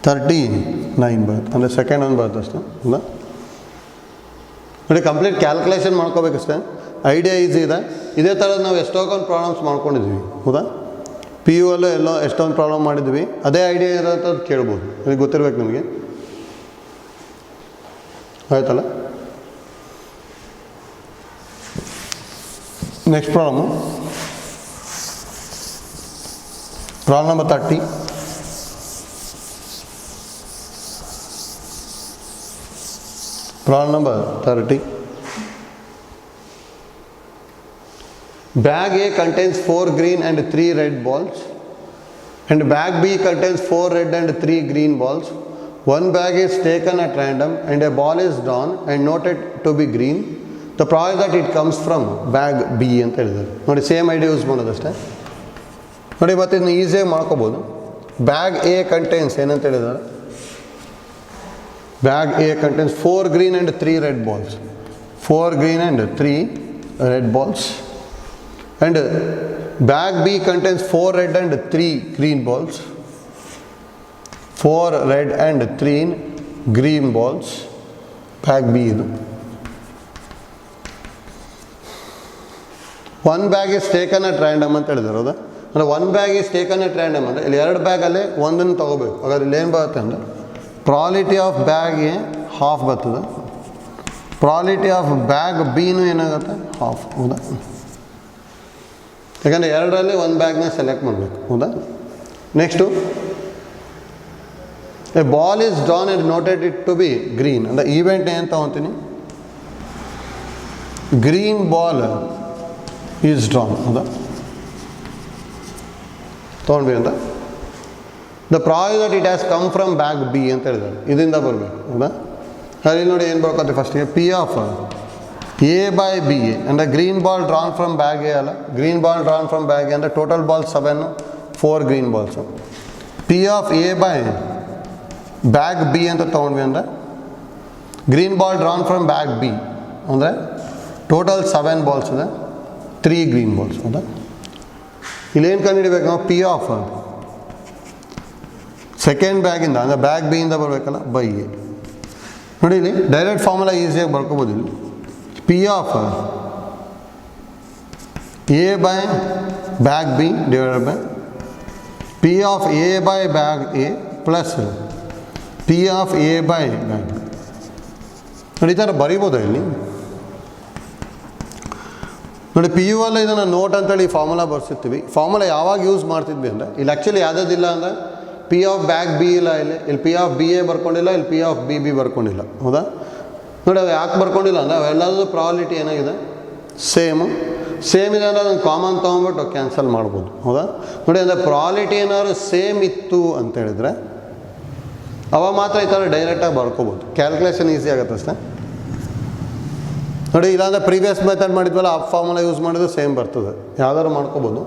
39 ಬರುತ್ತೆ ಅಂದರೆ ಸೆಕೆಂಡ್ ಒಂದು ಬರುತ್ತೆ ಅಷ್ಟೇ ಅಲ್ಲ ನೋಡಿ ಕಂಪ್ಲೀಟ್ ಕ್ಯಾಲ್ಕುಲೇಷನ್ ಮಾಡ್ಕೋಬೇಕಷ್ಟೇ ಐಡಿಯಾ ಈಸಿ ಇದೆ ಇದೇ ಥರದ್ದು ನಾವು ಎಷ್ಟೊಂದು ಪ್ರಾಬ್ಲಮ್ಸ್ ಮಾಡ್ಕೊಂಡಿದ್ವಿ ಹೌದಾ ಪಿ ಯು ಅಲ್ಲೂ ಎಲ್ಲೋ ಎಷ್ಟೊಂದು ಪ್ರಾಬ್ಲಮ್ ಮಾಡಿದ್ವಿ ಅದೇ ಐಡಿಯಾ ಇರೋಂಥದ್ದು ಕೇಳ್ಬೋದು ನಿಮಗೆ ಗೊತ್ತಿರ್ಬೇಕು ನಿಮಗೆ ಆಯ್ತಲ್ಲ next problem number 30 Problem number 30. Bag A contains 4 green and 3 red balls and bag B contains 4 red and 3 green balls. One bag is taken at random and a ball is drawn and noted to be green. The probability that it comes from bag B ಅಂತ ಹೇಳಿದ್ದಾರೆ ನೋಡಿ same idea use ಮಾಡೋದಷ್ಟೇ ನೋಡಿ ಮತ್ತೆ ಇದನ್ನು ಈಸಿಯಾಗಿ ಮಾಡ್ಕೋಬೋದು bag A contains ಏನಂತ ಹೇಳಿದ್ದಾರೆ Bag A contains 4 green and 3 red balls. 4 green and 3 red balls. And bag B contains 4 red and 3 green balls. 4 red and 3 green balls. Bag B. One bag is taken at random ಅಂತ ಹೇಳಿದ್ದಾರೆ ಹೌದಾ ಅಂದರೆ one bag is taken at random ಅಂದರೆ ಇಲ್ಲಿ 2 ಬ್ಯಾಗಲ್ಲಿ ಒಂದನ್ನು ತೊಗೋಬೇಕು ಹಾಗಾದ್ರೆ ಇಲ್ಲಿ ಏನು ಬರುತ್ತೆ ಅಂದರೆ ಪ್ರಾಲಿಟಿ ಆಫ್ ಬ್ಯಾಗ್ ಎ ಹಾಫ್ ಬರ್ತದೆ ಪ್ರಾಲಿಟಿ ಆಫ್ ಬ್ಯಾಗ್ ಬಿನೂ ಏನಾಗುತ್ತೆ ಹಾಫ್ ಹೌದಾ ಯಾಕಂದರೆ 2ರಲ್ಲಿ ಒಂದು ಬ್ಯಾಗ್ನ ಸೆಲೆಕ್ಟ್ ಮಾಡಬೇಕು ಹೌದಾ next a ball is drawn and noted it to be green ಅಂದರೆ ಈವೆಂಟ್ ಏನು ತೊಗೊತೀನಿ ಗ್ರೀನ್ ಬಾಲ್ ಈಸ್ ಡ್ರಾನ್ ಹೌದಾ ತೊಗೊಂಡ್ವಿ ಅಂತ the probability that it has come from bag B ಅಂತ ಹೇಳಿದ್ದಾರೆ ಇದರಿಂದ ಬರಬೇಕು ಹೌದಾ ಅಲ್ಲಿ ನೋಡಿ ಏನು ಬರ್ಕೋತೀವಿ ಫಸ್ಟಿಗೆ P of A by B A ಅಂದರೆ green ball drawn from bag A ಅಲ್ಲ green ball drawn from bag A ಅಂದರೆ total ball 7 4 green balls P of A by bag B ಅಂತ ತೊಗೊಂಡ್ವಿ ಅಂದರೆ green ball drawn from bag B ಅಂದರೆ total 7 balls ಇದೆ 3 green balls ಹೌದಾ ಇಲ್ಲೇನು ಕಂಡುಹಿಡಿಬೇಕು ನಾವು ಪಿ ಆಫ್ ಸೆಕೆಂಡ್ ಬ್ಯಾಗಿಂದ ಅಂದರೆ ಬ್ಯಾಗ್ ಬಿಯಿಂದ ಬರಬೇಕಲ್ಲ ಬೈ ಎ ನೋಡಿ ಇಲ್ಲಿ ಡೈರೆಕ್ಟ್ ಫಾರ್ಮುಲಾ ಈಸಿಯಾಗಿ ಬರ್ಕೋಬೋದು ಇಲ್ಲಿ P of A by bag B divided by P of A by bag A plus P of A by ನೋಡಿ ಈ ಥರ ಬರಿಬೋದಾ ಇಲ್ಲಿ ನೋಡಿ ಪಿ ಯು ಅಲ್ಲ ಇದನ್ನು ನೋಟ್ ಅಂತೇಳಿ ಫಾರ್ಮುಲಾ ಬರ್ಸಿರ್ತೀವಿ. ಫಾರ್ಮುಲಾ ಯಾವಾಗ ಯೂಸ್ ಮಾಡ್ತಿದ್ವಿ ಅಂದರೆ ಇಲ್ಲಿ ಆ್ಯಕ್ಚುಲಿ ಯಾವುದಿಲ್ಲ ಅಂದರೆ ಪಿ ಆಫ್ ಬ್ಯಾಕ್ ಬಿ ಇಲ್ಲ, ಇಲ್ಲಿ ಪಿ ಆಫ್ ಬಿ ಎ ಬರ್ಕೊಂಡಿಲ್ಲ, ಇಲ್ಲಿ ಪಿ ಆಫ್ ಬಿ ಬಿ ಬರ್ಕೊಂಡಿಲ್ಲ. ಹೌದಾ ನೋಡಿ ಅವು ಯಾಕೆ ಬರ್ಕೊಂಡಿಲ್ಲ ಅಂದರೆ ಅವೆಲ್ಲದೂ ಪ್ರಾಬಬಿಲಿಟಿ ಏನಾಗಿದೆ ಸೇಮ್ ಇದೆ ಅಂದರೆ ಅದನ್ನು ಕಾಮನ್ ತೊಗೊಂಬಿಟ್ಟು ಕ್ಯಾನ್ಸಲ್ ಮಾಡ್ಬೋದು. ಹೌದಾ ನೋಡಿ ಅಂದರೆ ಪ್ರಾಬಬಿಲಿಟಿ ಏನಾದ್ರು ಸೇಮ್ ಇತ್ತು ಅಂತ ಹೇಳಿದರೆ ಅವಾಗ ಮಾತ್ರ ಈ ಥರ ಡೈರೆಕ್ಟಾಗಿ ಬರ್ಕೋಬೋದು, ಕ್ಯಾಲ್ಕುಲೇಷನ್ ಈಸಿ ಆಗುತ್ತೆ ಅಷ್ಟೇ. ನೋಡಿ ಇಲ್ಲಾಂದರೆ ಪ್ರೀವಿಯಸ್ ಮೆಥಡ್ ಮಾಡಿದ್ವಲ್ಲ ಆ ಫಾರ್ಮುಲಾ ಯೂಸ್ ಮಾಡಿದ್ರೆ ಸೇಮ್ ಬರ್ತದೆ, ಯಾವ್ದಾದ್ರು ಮಾಡ್ಕೋಬೋದು.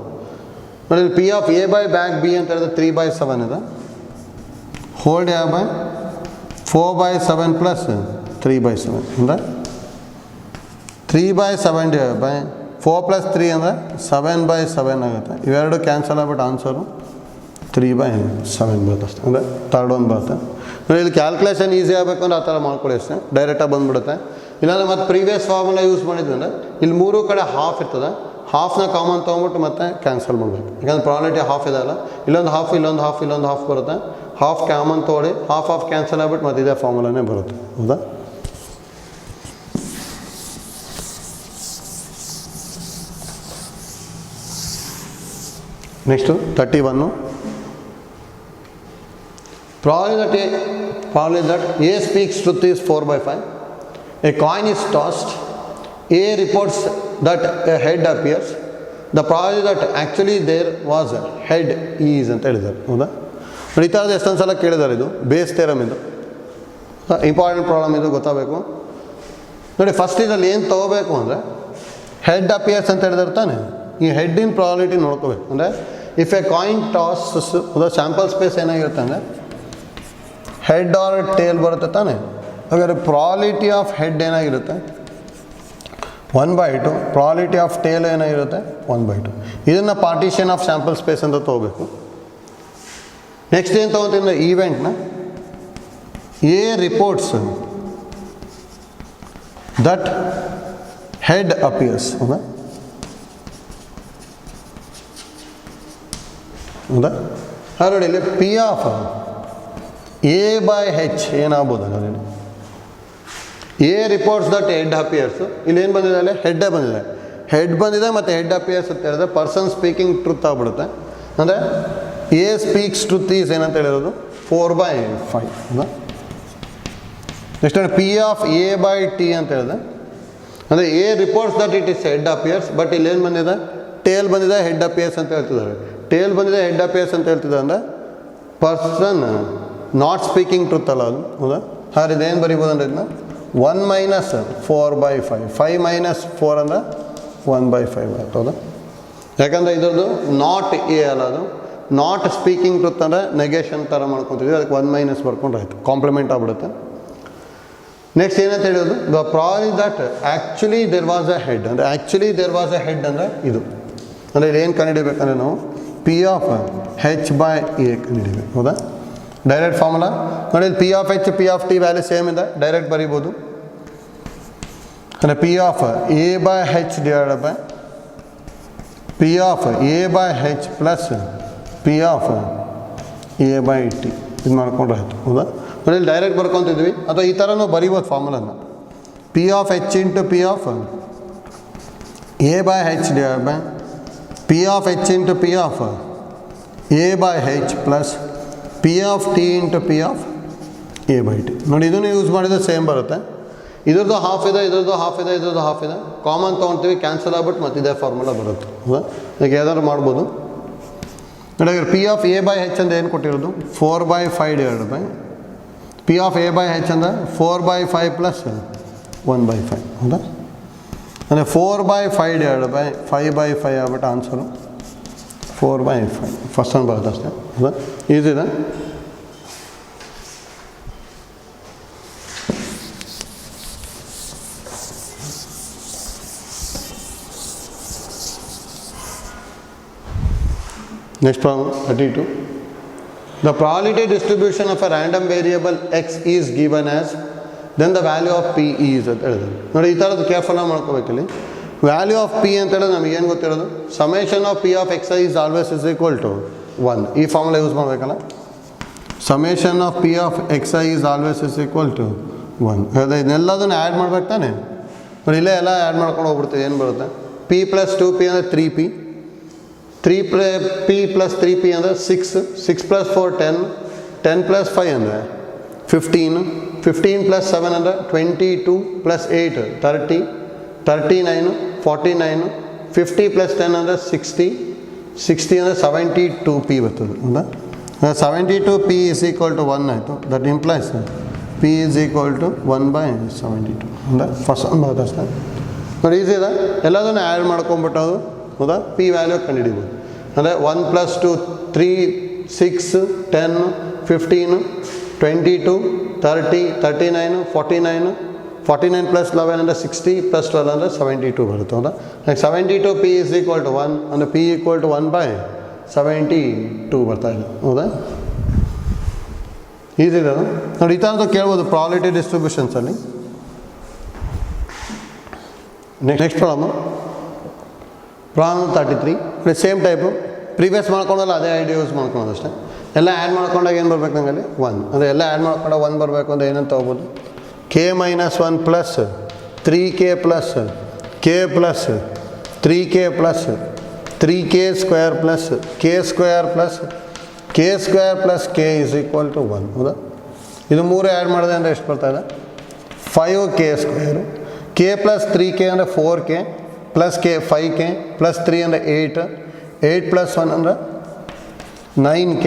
ನೋಡಿ ಇಲ್ಲಿ P of A buy back B ಅಂತ ಹೇಳಿದ್ರೆ 3/7 ಇದೆ, ಹೋಲ್ಡ್ ಎ ಬೈ 4/7 ಪ್ಲಸ್ 3/7 ಅಂದರೆ 3/7 ಬೈ 4 + 3 ಅಂದರೆ 7/7 ಆಗುತ್ತೆ. ಇವೆರಡು ಕ್ಯಾನ್ಸಲ್ ಆಗ್ಬಿಟ್ಟು ಆನ್ಸರು 3/7 ಬರುತ್ತೆ ಅಷ್ಟೇ, ಅಂದರೆ ಥರ್ಡ್ ಒಂದು ಬರುತ್ತೆ. ನೋಡಿ ಇಲ್ಲಿ ಕ್ಯಾಲ್ಕುಲೇಷನ್ ಈಸಿ ಆಗಬೇಕು ಅಂದರೆ ಆ ಥರ ಮಾಡ್ಕೊಳ್ಳಿ ಅಷ್ಟೇ, ಡೈರೆಕ್ಟಾಗಿ ಬಂದುಬಿಡುತ್ತೆ. ಇಲ್ಲಾಂದರೆ ಮತ್ತೆ ಪ್ರೀವಿಯಸ್ ಫಾರ್ಮುಲಾ ಯೂಸ್ ಮಾಡಿದ್ವಿ ಅಂದರೆ ಇಲ್ಲಿ ಮೂರು ಕಡೆ ಹಾಫ್ ಇರ್ತದೆ, ಹಾಫ್ನ ಕಾಮನ್ ತೊಗೊಂಬಿಟ್ಟು ಮತ್ತೆ ಕ್ಯಾನ್ಸಲ್ ಮಾಡಬೇಕು. ಯಾಕಂದರೆ ಪ್ರಾಬಬಿಲಿಟಿ ಹಾಫ್ ಇದೆ ಅಲ್ಲ, ಇಲ್ಲೊಂದು ಹಾಫ್ ಇಲ್ಲೊಂದು ಹಾಫ್ ಬರುತ್ತೆ, ಹಾಫ್ ಕಾಮನ್ ತೊಗೊಳ್ಳಿ, ಹಾಫ್ ಕ್ಯಾನ್ಸಲ್ ಆಗ್ಬಿಟ್ಟು ಮತ್ತೆ ಇದೇ ಫಾರ್ಮುಲಾನೇ ಬರುತ್ತೆ. ಹೌದಾ next 31 probably that A speaks truth is 4/5. A coin is tossed. A reports that a head appears. The probability that actually there was a head is ಅಂತ ಹೇಳಿದ್ದಾರೆ. ಹೌದಾ ನೋಡಿ ಈ ಥರದ್ದು ಎಷ್ಟೊಂದು ಸಲ ಕೇಳಿದ್ದಾರೆ. ಇದು ಬೇಸ್ ಥಿಯರಮ್, ಇದು ಇಂಪಾರ್ಟೆಂಟ್ ಪ್ರಾಬ್ಲಮ್, ಇದು ಗೊತ್ತಾಗಬೇಕು. ನೋಡಿ ಫಸ್ಟ್ ಇದರಲ್ಲಿ ಏನು ತೊಗೋಬೇಕು ಅಂದರೆ ಹೆಡ್ ಅಪಿಯರ್ಸ್ ಅಂತ ಹೇಳಿದ್ರೆ ತಾನೆ, ಈ ಹೆಡ್ಡಿನ ಪ್ರಾಬಬಿಲಿಟಿ ನೋಡ್ಕೋಬೇಕು. ಅಂದರೆ if A coin toss, sample space ಏನಾಗಿರುತ್ತೆ ಅಂದರೆ ಹೆಡ್ ಆರ್ ಟೇಲ್ ಬರುತ್ತೆ ತಾನೆ, ಹಾಗಾದರೆ ಪ್ರಾಬಬಿಲಿಟಿ ಆಫ್ ಹೆಡ್ ಏನಾಗಿರುತ್ತೆ 1/2, ಪ್ರಾಬಬಿಲಿಟಿ ಆಫ್ ಟೇಲ್ ಏನಾಗಿರುತ್ತೆ 1/2. ಇದನ್ನು ಪಾರ್ಟಿಷನ್ ಆಫ್ ಸ್ಯಾಂಪಲ್ ಸ್ಪೇಸ್ ಅಂತ ತೊಗೋಬೇಕು. ನೆಕ್ಸ್ಟ್ ಏನು ತೊಗೊತೀನಿ ಈವೆಂಟ್ನ A reports that head appears. ಹೌದಾ ಹೌದಾ ನೋಡಿ ಇಲ್ಲಿ P of A by H ಏನಾಗ್ಬೋದು ಅಂದರೆ A reports that head appears. ಇಲ್ಲಿ ಏನು ಬಂದಿದೆ ಅಲ್ಲಿ ಹೆಡ್ಡೇ ಬಂದಿದೆ, ಹೆಡ್ ಬಂದಿದೆ ಮತ್ತು ಹೆಡ್ ಅಪಿಯರ್ಸ್ ಅಂತ ಹೇಳಿದ್ರೆ ಪರ್ಸನ್ ಸ್ಪೀಕಿಂಗ್ ಟ್ರುತ್ ಆಗ್ಬಿಡುತ್ತೆ. ಅಂದರೆ ಎ ಸ್ಪೀಕ್ಸ್ ಟ್ರುತ್ ಈಸ್ ಏನಂತ ಹೇಳಿರೋದು 4/5. ಹೌದಾ next P of A by T ಅಂತ ಹೇಳಿದೆ, ಅಂದರೆ A reports that it is head appears, but ಇಲ್ಲಿ ಏನು ಬಂದಿದೆ ಟೇಲ್ ಬಂದಿದೆ ಹೆಡ್ ಅಪಿಯರ್ಸ್ ಅಂತ ಹೇಳ್ತಿದ್ದಾರೆ. ಟೇಲ್ ಬಂದಿದೆ ಹೆಡ್ ಅಪಿಯರ್ಸ್ ಅಂತ ಹೇಳ್ತಿದ್ದಾರೆ ಅಂದರೆ ಪರ್ಸನ್ ನಾಟ್ ಸ್ಪೀಕಿಂಗ್ ಟ್ರುತ್ ಅಲ್ಲ ಅದು. ಹೌದಾ ಹಾಗೆ ಇದೇನು ಬರಿಬೋದು ಅಂದರೆ ಇದನ್ನ 1 - 4/5, 5 - 4 ಅಂದರೆ 1/5 ಆಯ್ತು. ಹೌದಾ ಯಾಕಂದರೆ ಇದ್ರದ್ದು ನಾಟ್ ಎ ಅಲ್ಲ, ಅದು ನಾಟ್ ಸ್ಪೀಕಿಂಗ್ ಟ್ರುತ್ ಅಂದರೆ ನೆಗೇಷನ್ ಥರ ಮಾಡ್ಕೊತಿದ್ವಿ, ಅದಕ್ಕೆ 1 - ಬರ್ಕೊಂಡ್ರೆ ಆಯಿತು, ಕಾಂಪ್ಲಿಮೆಂಟ್ ಆಗ್ಬಿಡುತ್ತೆ. ನೆಕ್ಸ್ಟ್ ಏನಂತ ಹೇಳೋದು the probability that actually there was a head, ಅಂದರೆ actually there was a head ಅಂದರೆ ಇದು. ಅಂದರೆ ಇಲ್ಲಿ ಏನು ಕಂಡುಹಿಡಿಬೇಕಂದ್ರೆ ನಾವು P of H by A ಕಂಡುಹಿಡಿಬೇಕು. ಹೌದಾ ಡೈರೆಕ್ಟ್ ಫಾರ್ಮುಲಾ ನೋಡಿ, P of H P of T value same ಇದೆ, ಡೈರೆಕ್ಟ್ ಬರೀಬೋದು. ಅಂದರೆ P of A by H divided by P of A by H plus P of A by T ಇದು ಮಾಡ್ಕೊಂಡ್ರೆ ಆಯಿತು. ಹೌದಾ ನೋಡಿ ಇಲ್ಲಿ ಡೈರೆಕ್ಟ್ ಬರ್ಕೊತಿದ್ವಿ, ಅಥವಾ ಈ ಥರನೂ ಬರೀಬೋದು ಫಾರ್ಮುಲಾನ. P of H into P of A by H divided by P of H into P of A by H plus P of T into P of A by T. ನೋಡಿ ಇದನ್ನು use ಮಾಡಿದರೆ same ಬರುತ್ತೆ. ಇದ್ರದ್ದು half ಇದೆ, ಇದ್ರದ್ದು half ಇದೆ, ಇದ್ರದ್ದು half ಇದೆ, ಕಾಮನ್ ತೊಗೊಳ್ತೀವಿ, ಕ್ಯಾನ್ಸಲ್ ಆಗ್ಬಿಟ್ಟು ಮತ್ತೆ ಇದೇ ಫಾರ್ಮುಲಾ ಬರುತ್ತೆ. ಹೌದಾ ಈಗ ಯಾವ್ದಾದ್ರು ಮಾಡ್ಬೋದು. ನೋಡಿ ಪಿ ಆಫ್ ಎ ಬೈ ಹೆಚ್ ಅಂದರೆ ಏನು ಕೊಟ್ಟಿರೋದು 4/5 divided by P of A by ಹೆಚ್ ಅಂದರೆ 4/5 ಪ್ಲಸ್ 1/5. ಹೌದಾ ಅಂದರೆ 4/5 ಡಿವೈಡೆಡ್ ಬೈ 5/5 ಆಗ್ಬಿಟ್ಟು ಆನ್ಸರು 4/5. ಫಸ್ಟ್ ಒಂದು ಬರುತ್ತೆ ಅಷ್ಟೇ. ಹೌದಾ ಈಸಿದೆ. Next problem 32. The probability distribution of a random variable x is given as then the value of p is ಅಂತ ಹೇಳಿದ್ರು. ನೋಡಿ ಈ ಥರದ್ದು ಕೇರ್ಫುಲ್ಲಾಗಿ ಮಾಡ್ಕೋಬೇಕಿಲ್ಲಿ. ವ್ಯಾಲ್ಯೂ ಆಫ್ ಪಿ ಅಂತ ಹೇಳಿದ್ರೆ ನಮಗೆ ಏನು ಗೊತ್ತಿರೋದು summation of P of X I is always is equal to 1. ಈ ಫಾರ್ಮುಲಾ ಯೂಸ್ ಮಾಡಬೇಕಲ್ಲ. Summation of P of X I is always is equal to 1. ಅದೇ ಇದನ್ನೆಲ್ಲದನ್ನು ಆ್ಯಡ್ ಮಾಡ್ಬೇಕು ತಾನೆ, ನೋಡಿ ಇಲ್ಲೇ ಎಲ್ಲ ಆ್ಯಡ್ ಮಾಡ್ಕೊಂಡು ಹೋಗ್ಬಿಡ್ತೀವಿ. ಏನು ಬರುತ್ತೆ, ಪಿ ಪ್ಲಸ್ 2p ಅಂದರೆ 3p, 3p ಪ್ಲಸ್ 3p ಅಂದರೆ 6, 6 ಪ್ಲಸ್ 4 10, 10 ಪ್ಲಸ್ 5 ಅಂದರೆ 15, 15 ಪ್ಲಸ್ 7 ಅಂದರೆ 22 ಪ್ಲಸ್ 8 30, 39 49, 50 ಪ್ಲಸ್ 10 ಅಂದರೆ 60, 60 ಅಂದರೆ 72p ಬರ್ತದೆ. ಹೌದಾ, 72p is equal to 1 ಆಯಿತು. That implies p is equal to 1/72. ಹೌದಾ, ಫಸ್ಟ್ ಒಂದು ಬರುತ್ತೆ ಅಷ್ಟೇ. ನೋಡಿ ಈಸಿ ಇದೆ, ಎಲ್ಲದನ್ನು ಆ್ಯಡ್ ಮಾಡ್ಕೊಂಬಿಟ್ಟದು. ಹೌದಾ, ಪಿ ವ್ಯಾಲ್ಯೂ ಕಂಡುಹಿಡಿಬೋದು. ಅಂದರೆ 1 + 2 3 6 10 15 22 30 39 49, 49 ಪ್ಲಸ್ 11 ಅಂದರೆ 60 ಪ್ಲಸ್ 12 ಅಂದರೆ 72 ಬರುತ್ತೆ. ಹೌದಾ, 72p is equal to 1 ಅಂದರೆ p equal to 1/72 ಬರ್ತಾ ಇದೆ. ಹೌದಾ, ಈಸಿ ಇದೆ ಅದು. ನೋಡಿ ಈ ಥರದ್ದು ಕೇಳ್ಬೋದು ಪ್ರಾಬಬಿಲಿಟಿ ಡಿಸ್ಟ್ರಿಬ್ಯೂಷನ್ಸಲ್ಲಿ. Next problem 33. Same type previous ಮಾಡ್ಕೊಂಡಲ್ಲ, ಅದೇ ಐಡಿಯಾ ಯೂಸ್ ಮಾಡ್ಕೊಳೋದು ಅಷ್ಟೇ. ಎಲ್ಲ ಆ್ಯಡ್ ಮಾಡ್ಕೊಂಡಾಗ ಏನು ಬರ್ಬೇಕು ನಂಗಲ್ಲಿ 1, ಅಂದರೆ ಎಲ್ಲ ಆ್ಯಡ್ ಮಾಡ್ಕೊಂಡಾಗ 1 ಬರಬೇಕು ಅಂದರೆ ಏನಂತ ತೊಗೋಬೋದು, k-1 plus 3k plus k plus 3k plus 3k square plus k square plus k square plus k is equal to 1. ಹೌದಾ, ಇದು ಮೂರು ಆ್ಯಡ್ ಮಾಡಿದೆ ಅಂದರೆ ಎಷ್ಟು ಬರ್ತಾಯಿದೆ, 5k square, k plus 3k ಅಂದರೆ 4k plus k 5k plus 3 ಅಂದರೆ 8, 8 plus 1 ಅಂದರೆ 9k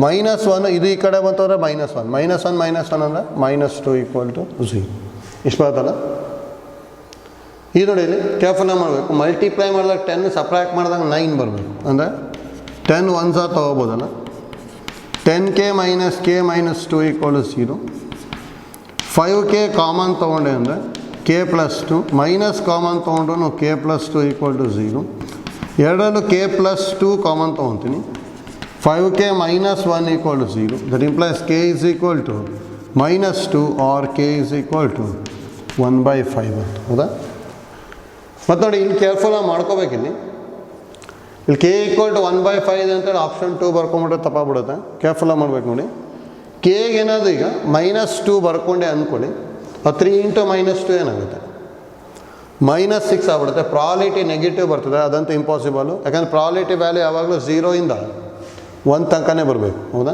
ಮೈನಸ್ 1, ಇದು ಈ ಕಡೆ ಬಂತು ಅಂದರೆ -1, -1 ಅಂದರೆ -2 ಈಕ್ವಲ್ ಟು 0. ಇಷ್ಟು ಬರ್ತಲ್ಲ. ಇದು ನೋಡಿ ಇಲ್ಲಿ ಕೇರ್ಫುಲ್ಲಾಗಿ ಮಾಡಬೇಕು. ಮಲ್ಟಿಪ್ಲೈ ಮಾಡಿದಾಗ 10, ಸಪ್ರಾಕ್ಟ್ ಮಾಡಿದಾಗ 9 ಬರಬೇಕು. ಅಂದರೆ 10 1 ಸಹ ತೊಗೋಬೋದಲ್ಲ. 10k minus k minus 2 equal to 0. 5k common ತೊಗೊಂಡೆ ಅಂದರೆ k ಪ್ಲಸ್ 2, ಮೈನಸ್ ಕಾಮನ್ ತೊಗೊಂಡ್ರು k ಪ್ಲಸ್ 2 ಈಕ್ವಲ್ ಟು 0. ಎರಡರಲ್ಲೂ k ಪ್ಲಸ್ 2 ಕಾಮನ್ ತೊಗೊತೀನಿ. 5k minus 1 equal to 0. That implies k is equal to -2 or k is equal to 1/5 ಅಂತ. ಹೌದಾ, ಮತ್ತು ನೋಡಿ ಇಲ್ಲಿ ಕೇರ್ಫುಲ್ಲಾಗಿ ಮಾಡ್ಕೋಬೇಕಿಲ್ಲಿ. ಇಲ್ಲಿ k ಈಕ್ವಲ್ ಟು 1/5 ಅಂತೇಳಿ ಆಪ್ಷನ್ 2 ಬರ್ಕೊಂಬಿಟ್ರೆ ತಪ್ಪಾಗ್ಬಿಡುತ್ತೆ. ಕೇರ್ಫುಲ್ಲಾಗಿ ಮಾಡ್ಬೇಕು ನೋಡಿ. ಕೇಗೆ ಏನಾದರೂ ಈಗ -2 ಬರ್ಕೊಂಡೆ ಅಂದ್ಕೊಳ್ಳಿ, 3 × -2 ಏನಾಗುತ್ತೆ, -6 ಆಗ್ಬಿಡುತ್ತೆ. ಪ್ರಾಬಬಿಲಿಟಿ ನೆಗೆಟಿವ್ ಬರ್ತದೆ, ಅದಂತೂ ಇಂಪಾಸಿಬಲು. ಯಾಕಂದರೆ ಪ್ರಾಬಬಿಲಿಟಿ ವ್ಯಾಲ್ಯೂ ಯಾವಾಗಲೂ 0 ಇಂದ 1 ತನಕನೇ ಬರಬೇಕು. ಹೌದಾ,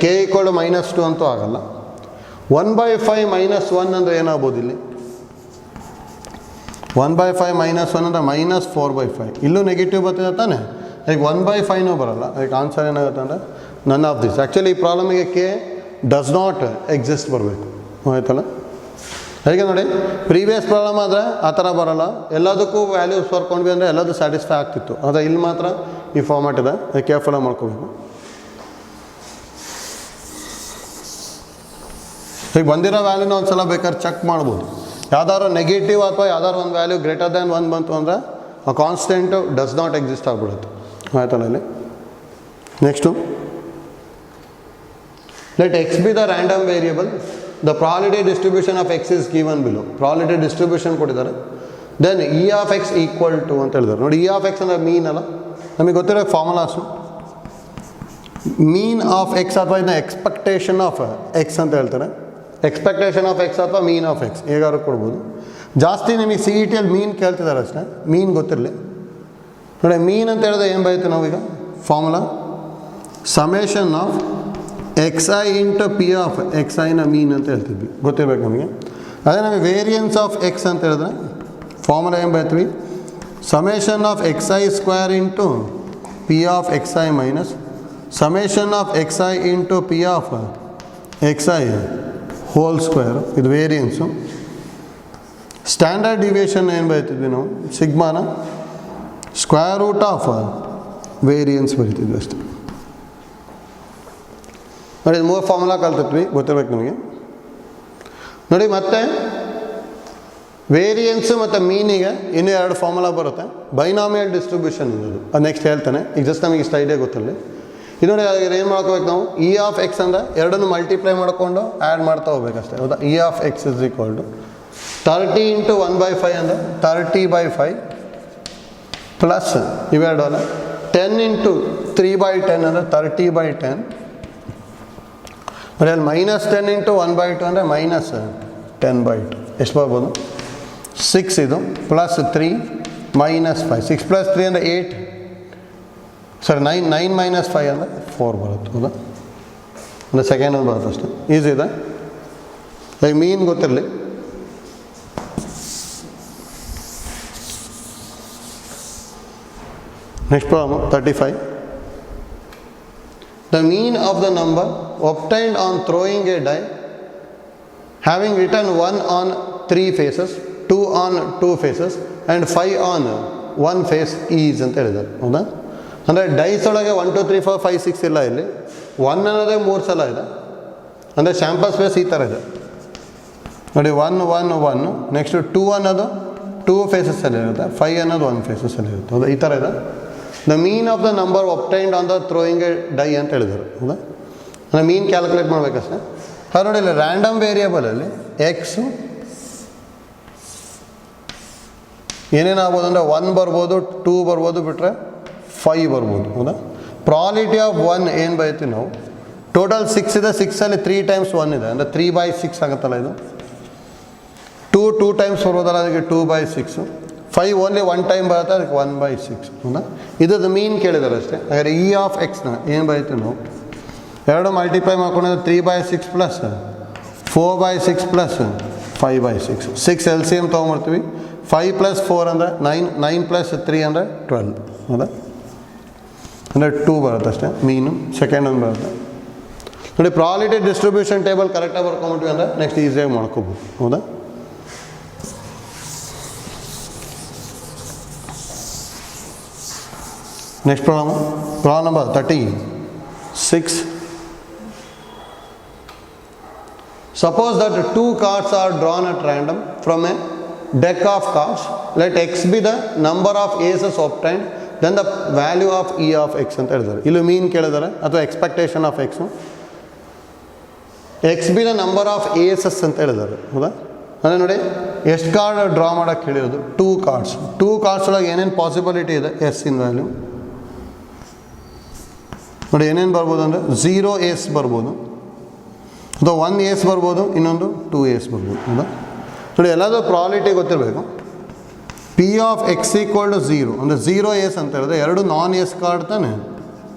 k ಈಕ್ವಲ್ ಟು -2 ಅಂತೂ ಆಗಲ್ಲ. 1/5 -1 ಅಂದರೆ ಏನಾಗ್ಬೋದು ಇಲ್ಲಿ, 1/5 -1 ಅಂದರೆ -4/5. ಇಲ್ಲೂ ನೆಗೆಟಿವ್ ಬರ್ತಿದೆ ತಾನೆ, ಈಗ 1/5ನೂ ಬರಲ್ಲ. ಅದಕ್ಕೆ ಆನ್ಸರ್ ಏನಾಗುತ್ತೆ ಅಂದರೆ ನನ್ ಆಫ್ ದಿಸ್. ಆ್ಯಕ್ಚುಲಿ ಈ ಪ್ರಾಬ್ಲಮಿಗೆ k ಡಸ್ ನಾಟ್ ಎಕ್ಸಿಸ್ಟ್ ಬರಬೇಕು. ಆಯ್ತಲ್ಲ, ಹೇಗೆ ನೋಡಿ ಪ್ರೀವಿಯಸ್ ಪ್ರಾಬ್ಲಮ್ ಆದರೆ ಆ ಥರ ಬರೋಲ್ಲ. ಎಲ್ಲದಕ್ಕೂ ವ್ಯಾಲ್ಯೂಸ್ ಬರ್ಕೊಂಡ್ವಿ ಅಂದರೆ ಎಲ್ಲದೂ ಸ್ಯಾಟಿಸ್ಫೈ ಆಗ್ತಿತ್ತು. ಆದರೆ ಇಲ್ಲಿ ಮಾತ್ರ ಈ ಫಾರ್ಮ್ಯಾಟ್ ಇದೆ, ಕೇರ್ಫುಲ್ಲಾಗಿ ಮಾಡ್ಕೋಬೇಕು. ಈಗ ಬಂದಿರೋ ವ್ಯಾಲ್ಯೂನ ಒಂದು ಸಲ ಬೇಕಾದ್ರೆ ಚೆಕ್ ಮಾಡ್ಬೋದು. ಯಾವ್ದಾದ್ರು ನೆಗೆಟಿವ್ ಅಥವಾ ಯಾವ್ದಾದ್ರು ಒಂದು ವ್ಯಾಲ್ಯೂ ಗ್ರೇಟರ್ ದ್ಯಾನ್ 1 ಬಂತು ಅಂದರೆ ಆ ಕಾನ್ಸ್ಟೆಂಟು ಡಸ್ ನಾಟ್ ಎಕ್ಸಿಸ್ಟ್ ಆಗಿಬಿಡುತ್ತೆ. ಆಯ್ತಲ್ಲ ಇಲ್ಲಿ. Next, let x be the random variable. The probability distribution of x is given below. Probability distribution ಕೊಟ್ಟಿದ್ದಾರೆ. Then e of x equal to ಅಂತ ಹೇಳಿದ್ದಾರೆ. ನೋಡಿ e of x ಅಂದರೆ ಮೀನ್ ಅಲ್ಲ, ನಮಗೆ ಗೊತ್ತಿರೋ ಫಾರ್ಮುಲಾಸು. ಮೀನ್ ಆಫ್ ಎಕ್ಸ್ ಅಥವಾ ಇದನ್ನ ಎಕ್ಸ್ಪೆಕ್ಟೇಷನ್ ಆಫ್ ಎಕ್ಸ್ ಅಂತ ಹೇಳ್ತಾರೆ. ಎಕ್ಸ್ಪೆಕ್ಟೇಷನ್ ಆಫ್ ಎಕ್ಸ್ ಅಥವಾ ಮೀನ್ ಆಫ್ ಎಕ್ಸ್ ಹೇಗಾದ್ರು ಕೊಡ್ಬೋದು. ಜಾಸ್ತಿ ನಿಮಗೆ ಸಿ ಇ ಟಿಯಲ್ಲಿ ಮೀನ್ ಕೇಳ್ತಿದ್ದಾರೆ ಅಷ್ಟೇ, ಮೀನ್ ಗೊತ್ತಿರಲಿ. ನೋಡಿ ಮೀನ್ ಅಂತ ಹೇಳಿದ್ರೆ ಏನು ಬರುತ್ತೆ ನಾವೀಗ formula, summation of xi into P of xi ನ ಮೀನ್ ಅಂತ ಹೇಳ್ತಿದ್ವಿ, ಗೊತ್ತಿರ್ಬೇಕು ನಮಗೆ. ಅದೇ ನಮಗೆ ವೇರಿಯನ್ಸ್ ಆಫ್ ಎಕ್ಸ್ ಅಂತ ಹೇಳಿದ್ರೆ ಫಾರ್ಮುಲಾ ಏನು ಬರೀತೀವಿ, summation of xi square into P of xi minus summation of xi into P of xi whole square. ಇದು ವೇರಿಯನ್ಸು. ಸ್ಟ್ಯಾಂಡರ್ಡ್ ಡಿವಿಯೇಷನ್ ಏನು ಬರೀತಿದ್ವಿ ನಾವು, ಸಿಗ್ಮಾನ ಸ್ಕ್ವೇರ್ ರೂಟ್ ಆಫ್ ವೇರಿಯನ್ಸ್ ಬರೀತಿದ್ವಿ ಅಷ್ಟೇ. ನೋಡಿ ಇದು 3 ಫಾರ್ಮುಲಾ ಕಲ್ತಿದ್ವಿ, ಗೊತ್ತಿರ್ಬೇಕು ನಿಮಗೆ. ನೋಡಿ ಮತ್ತೆ ವೇರಿಯನ್ಸು ಮತ್ತು ಮೀನಿಗೆ ಇನ್ನೂ 2 ಫಾರ್ಮುಲಾ ಬರುತ್ತೆ. ಬೈನಾಮಿಯಲ್ ಡಿಸ್ಟ್ರಿಬ್ಯೂಷನ್ ಇರೋದು, ಅದು ನೆಕ್ಸ್ಟ್ ಹೇಳ್ತಾನೆ. ಈಗ ಜಸ್ಟ್ ನಮಗೆ ಇಷ್ಟು ಐಡಿಯಾ ಗೊತ್ತಿರಲಿ. ಇದು ನೋಡಿ ಏನು ಮಾಡ್ಕೋಬೇಕು ನಾವು, ಇ ಆಫ್ ಎಕ್ಸ್ ಅಂದರೆ ಎರಡನ್ನು ಮಲ್ಟಿಪ್ಲೈ ಮಾಡಿಕೊಂಡು ಆ್ಯಡ್ ಮಾಡ್ತಾ ಹೋಗ್ಬೇಕಷ್ಟೇ. ಹೌದಾ, E of X is equal to 30 into 1/5 ಅಂದರೆ 30/5 ಪ್ಲಸ್ ಇವೆರಡು ಅಲ್ಲ 10 ಇಂಟು 3/10 ಅಂದರೆ 30/10 ಬರೀ ಅಲ್ಲಿ -10 ಇಂಟು 1/2 ಅಂದರೆ -10/2 ಎಷ್ಟು ಬರ್ಬೋದು 6 ಇದು +3 -5 6 + 3 ಅಂದರೆ 8 ಸರಿ 9 - 5 ಅಂದರೆ 4 ಬರುತ್ತೆ ಹೌದಾ ಅಂದರೆ ಸೆಕೆಂಡ್ ಒಂದು ಬರುತ್ತೆ ಅಷ್ಟೇ ಈಸಿ ಇದೆ ಈಗ ಮೀನ್ ಗೊತ್ತಿರಲಿ next problem 35 the mean of the number obtained on throwing a die having written 1 on 3 faces 2 on 2 faces and 5 on 1 face is ಅಂತ ಹೇಳಿದ್ದಾರೆ ಹೌದಾ ಅಂದರೆ ಡೈಸ್ ಒಳಗೆ 1 2 3 4 5 6 ಇಲ್ಲ ಇಲ್ಲಿ 1 ಅನ್ನೋದೇ 3 ಸಲ ಇದೆ ಅಂದರೆ ಸ್ಯಾಂಪಲ್ ಸ್ಪೇಸ್ ಈ ಥರ ಇದೆ ನೋಡಿ 1 1 1 ನೆಕ್ಸ್ಟ್ 2 ಅನ್ನೋದು 2 ಫೇಸಸ್ಸಲ್ಲಿ ಇರುತ್ತೆ 5 ಅನ್ನೋದು 1 ಫೇಸಸ್ಸಲ್ಲಿ ಇರುತ್ತೆ ಹೌದಾ ಈ ಥರ ಇದೆ the mean of the number obtained on the throwing a die ಅಂತ ಹೇಳಿದರು ಹೌದಾ ಅಂದರೆ ಮೀನ್ ಕ್ಯಾಲ್ಕುಲೇಟ್ ಮಾಡಬೇಕಷ್ಟೇ ಅದು ನೋಡಿ ಇಲ್ಲಿ ರ್ಯಾಂಡಮ್ ವೇರಿಯೇಬಲಲ್ಲಿ ಎಕ್ಸು ಏನೇನಾಗ್ಬೋದು ಅಂದರೆ 1 ಬರ್ಬೋದು 2 ಬರ್ಬೋದು ಬಿಟ್ಟರೆ 5 ಬರ್ಬೋದು ಹೌದಾ ಪ್ರಾಲಿಟಿ ಆಫ್ 1 ಏನು ಬೈತೀವಿ ನಾವು ಟೋಟಲ್ 6 ಇದೆ 6ಅಲ್ಲಿ 3 ಟೈಮ್ಸ್ 1 ಇದೆ ಅಂದರೆ 3/6 ಆಗುತ್ತಲ್ಲ ಇದು 2 ಟೈಮ್ಸ್ ಬರ್ಬೋದಲ್ಲ ಅದಕ್ಕೆ 2/6 5 ಓನ್ಲಿ 1 ಟೈಮ್ ಬರುತ್ತೆ ಅದಕ್ಕೆ 1/6 ಹೌದಾ ಇದ್ರದ್ದು ಮೀನ್ ಕೇಳಿದ್ದಾರೆ ಅಷ್ಟೇ ಹಾಗಾದರೆ ಇ ಆಫ್ ಎಕ್ಸ್ನ ಏನು ಬೈತೀವಿ ನಾವು ಎರಡು ಮಲ್ಟಿಪ್ಲೈ ಮಾಡ್ಕೊಂಡ್ರೆ 3/6 plus 4/6 plus 5/6 6 L C M ತೊಗೊಂಬರ್ತೀವಿ 5 + 4 ಅಂದರೆ 9 + 3 ಅಂದರೆ 12 ಹೌದಾ ಅಂದರೆ 2 ಬರುತ್ತೆ ಅಷ್ಟೇ ಮೀನು ಸೆಕೆಂಡ್ ಒಂದು ಬರುತ್ತೆ ನೋಡಿ ಪ್ರಾಲಿಟಿ ಡಿಸ್ಟ್ರಿಬ್ಯೂಷನ್ ಟೇಬಲ್ ಕರೆಕ್ಟಾಗಿ ಬರ್ಕೊಂಬಿಟ್ವಿ ಅಂದರೆ ನೆಕ್ಸ್ಟ್ ಈಸಿಯಾಗಿ ಮಾಡ್ಕೋಬೋದು ಹೌದಾ next problem number 36 suppose that 2 cards are drawn at random from a deck of cards let x be the number of aces obtained then the value of e of x ಅಂತ ಹೇಳಿದ್ದಾರೆ ಇಲ್ಲಿ ಮೀನ್ ಕೇಳಿದ್ದಾರೆ ಅಥವಾ expectation of x X B the number of Asus ಅಂತ ಹೇಳಿದ್ದಾರೆ ಹೌದಾ ಅಂದರೆ ನೋಡಿ ಎಷ್ಟು ಕಾರ್ಡ್ ಡ್ರಾ ಮಾಡೋಕ್ಕೆ ಹೇಳಿರೋದು 2 ಕಾರ್ಡ್ಸ್ ಒಳಗೆ ಏನೇನು ಪಾಸಿಬಿಲಿಟಿ ಇದೆ ಎಸ್ ಇನ್ ವ್ಯಾಲ್ಯೂ ನೋಡಿ ಏನೇನು ಬರ್ಬೋದು ಅಂದರೆ 0 ಏಸ್ ಬರ್ಬೋದು ಅಥವಾ 1 ಏಸ್ ಬರ್ಬೋದು ಇನ್ನೊಂದು 2 ಏಸ್ ಬರ್ಬೋದು ಹೌದಾ ನೋಡಿ ಎಲ್ಲದೂ ಪ್ರಾಲಿಟಿ ಗೊತ್ತಿರಬೇಕು P of X equal to 0 ಅಂದರೆ 0 ಏಸ್ ಅಂತ ಹೇಳಿದ್ರೆ ಎರಡು ನಾನ್ ಏಸ್ ಕಾರ್ಡ್ ತಾನೆ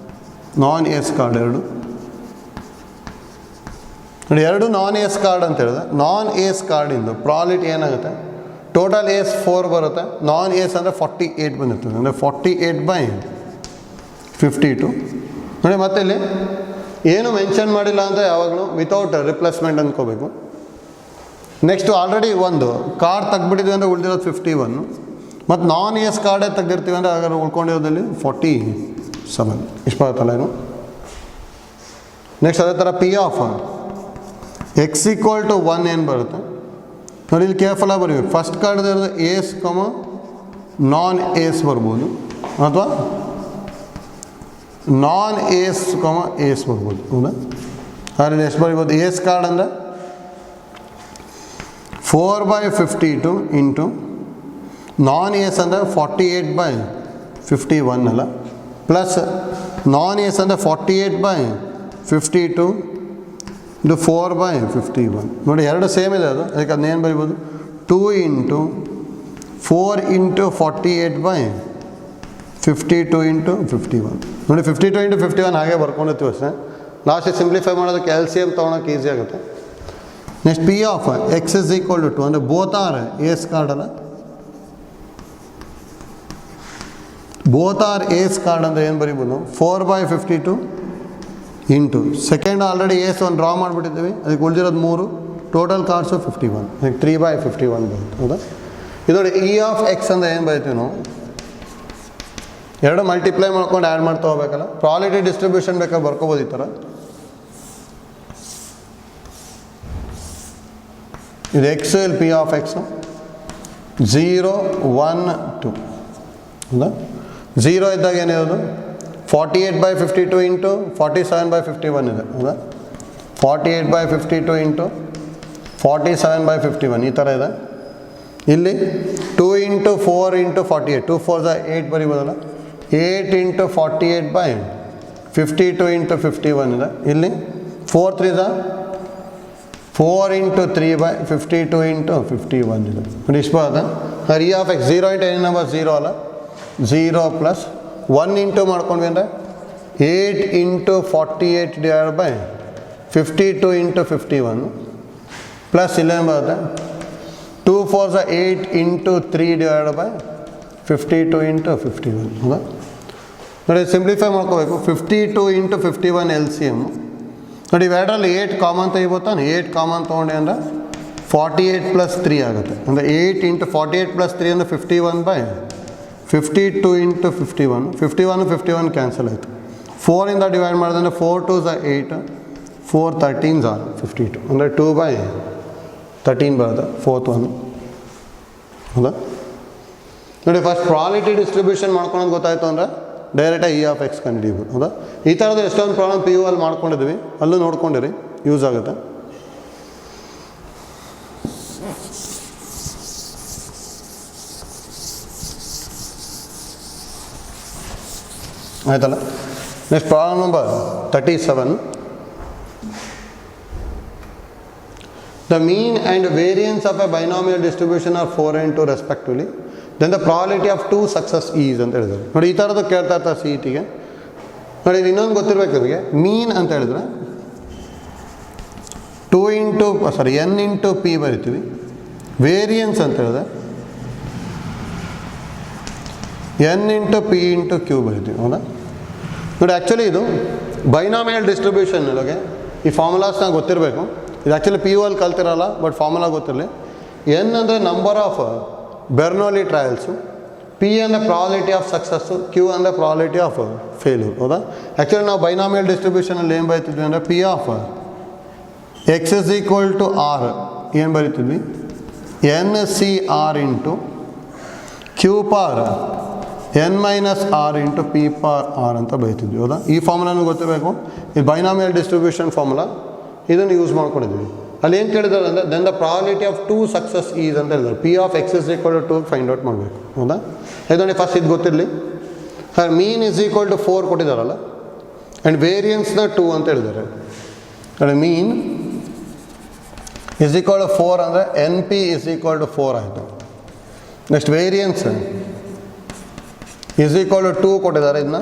ನಾನ್ ಏಸ್ ಕಾರ್ಡ್ ಎರಡು ನೋಡಿ ಎರಡು ನಾನ್ ಏಸ್ ಕಾರ್ಡ್ ಅಂತ ಹೇಳಿದ್ರೆ ನಾನ್ ಏಸ್ ಕಾರ್ಡಿಂದು ಪ್ರಾಲಿಟಿ ಏನಾಗುತ್ತೆ ಟೋಟಲ್ ಏಸ್ 4 ಬರುತ್ತೆ ನಾನ್ ಏಸ್ ಅಂದರೆ 48 ಬಂದಿರ್ತದೆ ಅಂದರೆ 48/52 ನೋಡಿ ಮತ್ತೆ ಇಲ್ಲಿ ಏನು ಮೆನ್ಷನ್ ಮಾಡಿಲ್ಲ ಅಂತ ಯಾವಾಗಲೂ ವಿತೌಟ್ ರಿಪ್ಲೇಸ್ಮೆಂಟ್ ಅಂದ್ಕೋಬೇಕು ನೆಕ್ಸ್ಟು ಆಲ್ರೆಡಿ ಒಂದು ಕಾರ್ಡ್ ತೆಗ್ಬಿಟ್ಟಿದ್ವಿ ಅಂದರೆ ಉಳಿದಿರೋದು 51 ಮತ್ತು ನಾನ್ ಎಸ್ ಕಾರ್ಡೇ ತೆಗ್ದಿರ್ತೀವಿ ಅಂದರೆ ಹಾಗಾದ್ರೆ ಉಳ್ಕೊಂಡಿರೋದಲ್ಲಿ 47 ಇಷ್ಟು ಬರುತ್ತಲ್ಲ ಏನು ನೆಕ್ಸ್ಟ್ ಅದೇ ಥರ P of X equal to 1 ಏನು ಬರುತ್ತೆ ನೋಡಿ ಇಲ್ಲಿ ಕೇರ್ಫುಲ್ಲಾಗಿ ಬರೀಬೇಕು ಫಸ್ಟ್ ಕಾರ್ಡ್ ಇರೋದು ಏಸ್ ನಾನ್ ಏಸ್ ಬರ್ಬೋದು ಅಥವಾ ನಾನ್ ಏಸ್ ಏಸ್ ಬರ್ಬೋದು ಹೌದಾ ಅದರಲ್ಲಿ ಎಷ್ಟು ಬರಿಬೋದು ಏಸ್ ಕಾರ್ಡ್ ಅಂದರೆ 4/52 ಇಂಟು ನಾನ್ ಏಸ್ ಅಂದರೆ 48/51 ಅಲ್ಲ ಪ್ಲಸ್ ನಾನ್ ಏಸ್ ಅಂದರೆ 48/52 ಇದು 4/51 ನೋಡಿ ಎರಡು ಸೇಮ್ ಇದೆ ಅದು ಅದಕ್ಕೆ ಅದನ್ನೇನು ಬರಿಬೋದು 2 ಇಂಟು 4 ಇಂಟು 48/52 ಇಂಟು 51 ನೋಡಿ 52 ಇಂಟು 51 ಹಾಗೆ ಬರ್ಕೊಂಡಿರ್ತೀವಿ ಅಷ್ಟೇ ಲಾಸ್ಟಿಗೆ ಸಿಂಪ್ಲಿಫೈ ಮಾಡೋದಕ್ಕೆ ಎಲ್ ಸಿ ಎಮ್ ತೊಗೊಳಕ್ಕೆ ಈಸಿ ಆಗುತ್ತೆ next P of X is equal to 2 ಅಂದರೆ ಬೋತ್ ಆರ್ ಏಸ್ ಕಾರ್ಡ್ ಅಲ್ಲ ಬೋತ್ ಆರ್ ಏಸ್ ಕಾರ್ಡ್ ಅಂದರೆ ಏನು ಬರಿಬೋದು 4/52 ಇಂಟು ಸೆಕೆಂಡ್ ಆಲ್ರೆಡಿ ಏಸ್ ಒಂದು ಡ್ರಾ ಮಾಡಿಬಿಟ್ಟಿದ್ದೀವಿ ಅದಕ್ಕೆ ಉಳಿದಿರೋದು 3 ಟೋಟಲ್ ಕಾರ್ಡ್ಸು 51 ಅದಕ್ಕೆ 3/51 ಬರುತ್ತೆ ಹೌದಾ ಇದು ನೋಡಿ ಇ ಆಫ್ ಎಕ್ಸ್ ಅಂದರೆ ಏನು ಬರೀತೀವಿ ನಾವು ಎರಡು ಮಲ್ಟಿಪ್ಲೈ ಮಾಡ್ಕೊಂಡು ಆ್ಯಡ್ ಮಾಡ್ತಾ ಹೋಗ್ಬೇಕಲ್ಲ ಪ್ರಾಲಿಟಿ ಡಿಸ್ಟ್ರಿಬ್ಯೂಷನ್ ಬೇಕಾದ್ರೆ ಬರ್ಕೋಬೋದು ಈ ಥರ ಇದು ಎಕ್ಸ್ ಇಲ್ಲಿ ಪಿ ಆಫ್ ಎಕ್ಸು 0 1 2 ಹೌದಾ 0 ಇದ್ದಾಗ ಏನಿರೋದು 48/52 ಇಂಟು 47/51 ಇದೆ ಹೌದಾ 48/52 ಇಂಟು 47/51 ಈ ಥರ ಇದೆ ಇಲ್ಲಿ 2 ಇಂಟು 4 ಇಂಟು 48 2 4 8 ಬರಿಬೋದಲ್ಲ 8 ಇಂಟು 48/52 ಇಂಟು 51 ಇದೆ ಇಲ್ಲಿ 4 3s are 4 into 3 by 52 into 51 ಇದೆ ನೋಡಿ ಇಷ್ಟು ಬರುತ್ತೆ. e of x 0 into any number 0 ಅಲ್ಲ 0 plus 1 into ಮಾಡ್ಕೊಂಡ್ವಿ ಅಂದರೆ 8 into 48 divided by 52 into 51 plus 11 ಬರುತ್ತೆ 2 4s are 8 into 3 divided by 52 into 51 ಹೌದಾ ನೋಡಿ ಸಿಂಪ್ಲಿಫೈ ಮಾಡ್ಕೋಬೇಕು 52 into 51 LCM ನೋಡಿ ಇವೆರಡರಲ್ಲಿ 8 ಕಾಮನ್ ತೆಗಿಬೋತಾನೆ 8 ಕಾಮನ್ ತೊಗೊಂಡೆ ಅಂದರೆ 48 plus 3 ಆಗುತ್ತೆ ಅಂದರೆ 8 into 48 plus 3 ಅಂದರೆ 51 by 52 into 51 ಕ್ಯಾನ್ಸಲ್ ಆಯಿತು 4 ಇಂದ ಡಿವೈಡ್ ಮಾಡಿದ್ರೆ 4 2s are 8 4 13s are 52 ಅಂದರೆ 2 by 13 ಬರುತ್ತೆ 4th one ಹೌದಾ ನೋಡಿ ಫಸ್ಟ್ ಪ್ರಾಬಬಿಲಿಟಿ ಡಿಸ್ಟ್ರಿಬ್ಯೂಷನ್ ಮಾಡ್ಕೊಳೋದು ಗೊತ್ತಾಯಿತು ಅಂದರೆ ಡೈರೆಕ್ಟಾಗಿ e of x ಕಂಡುಹಿಡಿಬೋದು ಹೌದಾ ಈ ಥರದ್ದು ಎಷ್ಟೊಂದು ಪ್ರಾಬ್ಲಮ್ PU ಅಲ್ಲಿ ಮಾಡ್ಕೊಂಡಿದ್ವಿ ಅಲ್ಲೂ ನೋಡ್ಕೊಂಡಿರಿ ಯೂಸ್ ಆಗುತ್ತೆ. ಆಯ್ತಲ್ಲ next problem number 37. The mean and variance of a binomial distribution are 4 and 2 respectively. Then the probability of 2 success is ಅಂತ ಹೇಳಿದ್ರು ನೋಡಿ ಈ ಥರದ್ದು ಕೇಳ್ತಾ ಇರ್ತಾರೆ CET ಗೆ ನೋಡಿ ಇನ್ನೊಂದು ಗೊತ್ತಿರಬೇಕು ನಿಮಗೆ ಮೀನ್ ಅಂತ ಹೇಳಿದ್ರೆ 2 n into p ಬರಿತೀವಿ ವೇರಿಯನ್ಸ್ ಅಂತ ಹೇಳಿದ್ರೆ n into p into q ಬರಿತೀವಿ ಹೌದಾ ನೋಡಿ ಆ್ಯಕ್ಚುಲಿ ಇದು ಬೈನಾಮಿಯಲ್ ಡಿಸ್ಟ್ರಿಬ್ಯೂಷನ್ ಒಳಗೆ ಈ ಫಾರ್ಮುಲಾಸ್ನ ಗೊತ್ತಿರಬೇಕು ಇದು ಆ್ಯಕ್ಚುಲಿ PU ಅಲ್ಲಿ ಕಲ್ತಿರಲ್ಲ ಬಟ್ ಫಾರ್ಮುಲಾ ಗೊತ್ತಿರಲಿ n ಅಂದರೆ number of Bernoulli trials P ಅಂದರೆ ಪ್ರಾಬಬಿಲಿಟಿ ಆಫ್ ಸಕ್ಸಸ್ಸು ಕ್ಯೂ ಅಂದರೆ ಪ್ರಾಬಬಿಲಿಟಿ ಆಫ್ ಫೇಲ್ಯೂರ್ ಹೌದಾ ಆ್ಯಕ್ಚುಲಿ ನಾವು ಬೈನಾಮಿಯಲ್ ಡಿಸ್ಟ್ರಿಬ್ಯೂಷನಲ್ಲಿ ಏನು ಬರೀತಿದ್ವಿ ಅಂದರೆ P of X is equal to R ಏನು ಬರೀತಿದ್ವಿ N C R into Q power n minus R into P power R ಅಂತ ಬರೀತಿದ್ವಿ ಹೌದಾ ಈ ಫಾರ್ಮುಲಾನು ಗೊತ್ತಿರಬೇಕು ಇದು ಬೈನಾಮಿಯಲ್ ಡಿಸ್ಟ್ರಿಬ್ಯೂಷನ್ ಫಾರ್ಮುಲಾ ಇದನ್ನು ಯೂಸ್ ಮಾಡ್ಕೊಂಡಿದ್ವಿ ಅಲ್ಲಿ ಏನು ಕೇಳಿದಾರೆ ಅಂದರೆ then the probability of 2 success is ಅಂತ ಹೇಳಿದ್ದಾರೆ P of X is equal to 2 find out ಮಾಡಬೇಕು ಹೌದಾ ಇದೊಂದು ಫಸ್ಟ್ ಇದು ಗೊತ್ತಿರಲಿ ಮೀನ್ ಇಸ್ ಈಕ್ವಲ್ ಟು 4 ಕೊಟ್ಟಿದ್ದಾರಲ್ಲ ಆ್ಯಂಡ್ ವೇರಿಯನ್ಸ್ನ 2 ಅಂತ ಹೇಳಿದ್ದಾರೆ ನೋಡಿ ಮೀನ್ ಇಸ್ ಈಕ್ವಲ್ ಟು 4 ಅಂದರೆ N P is equal to 4 ಆಯಿತು next variance is equal to 2 ಕೊಟ್ಟಿದ್ದಾರೆ ಇದನ್ನ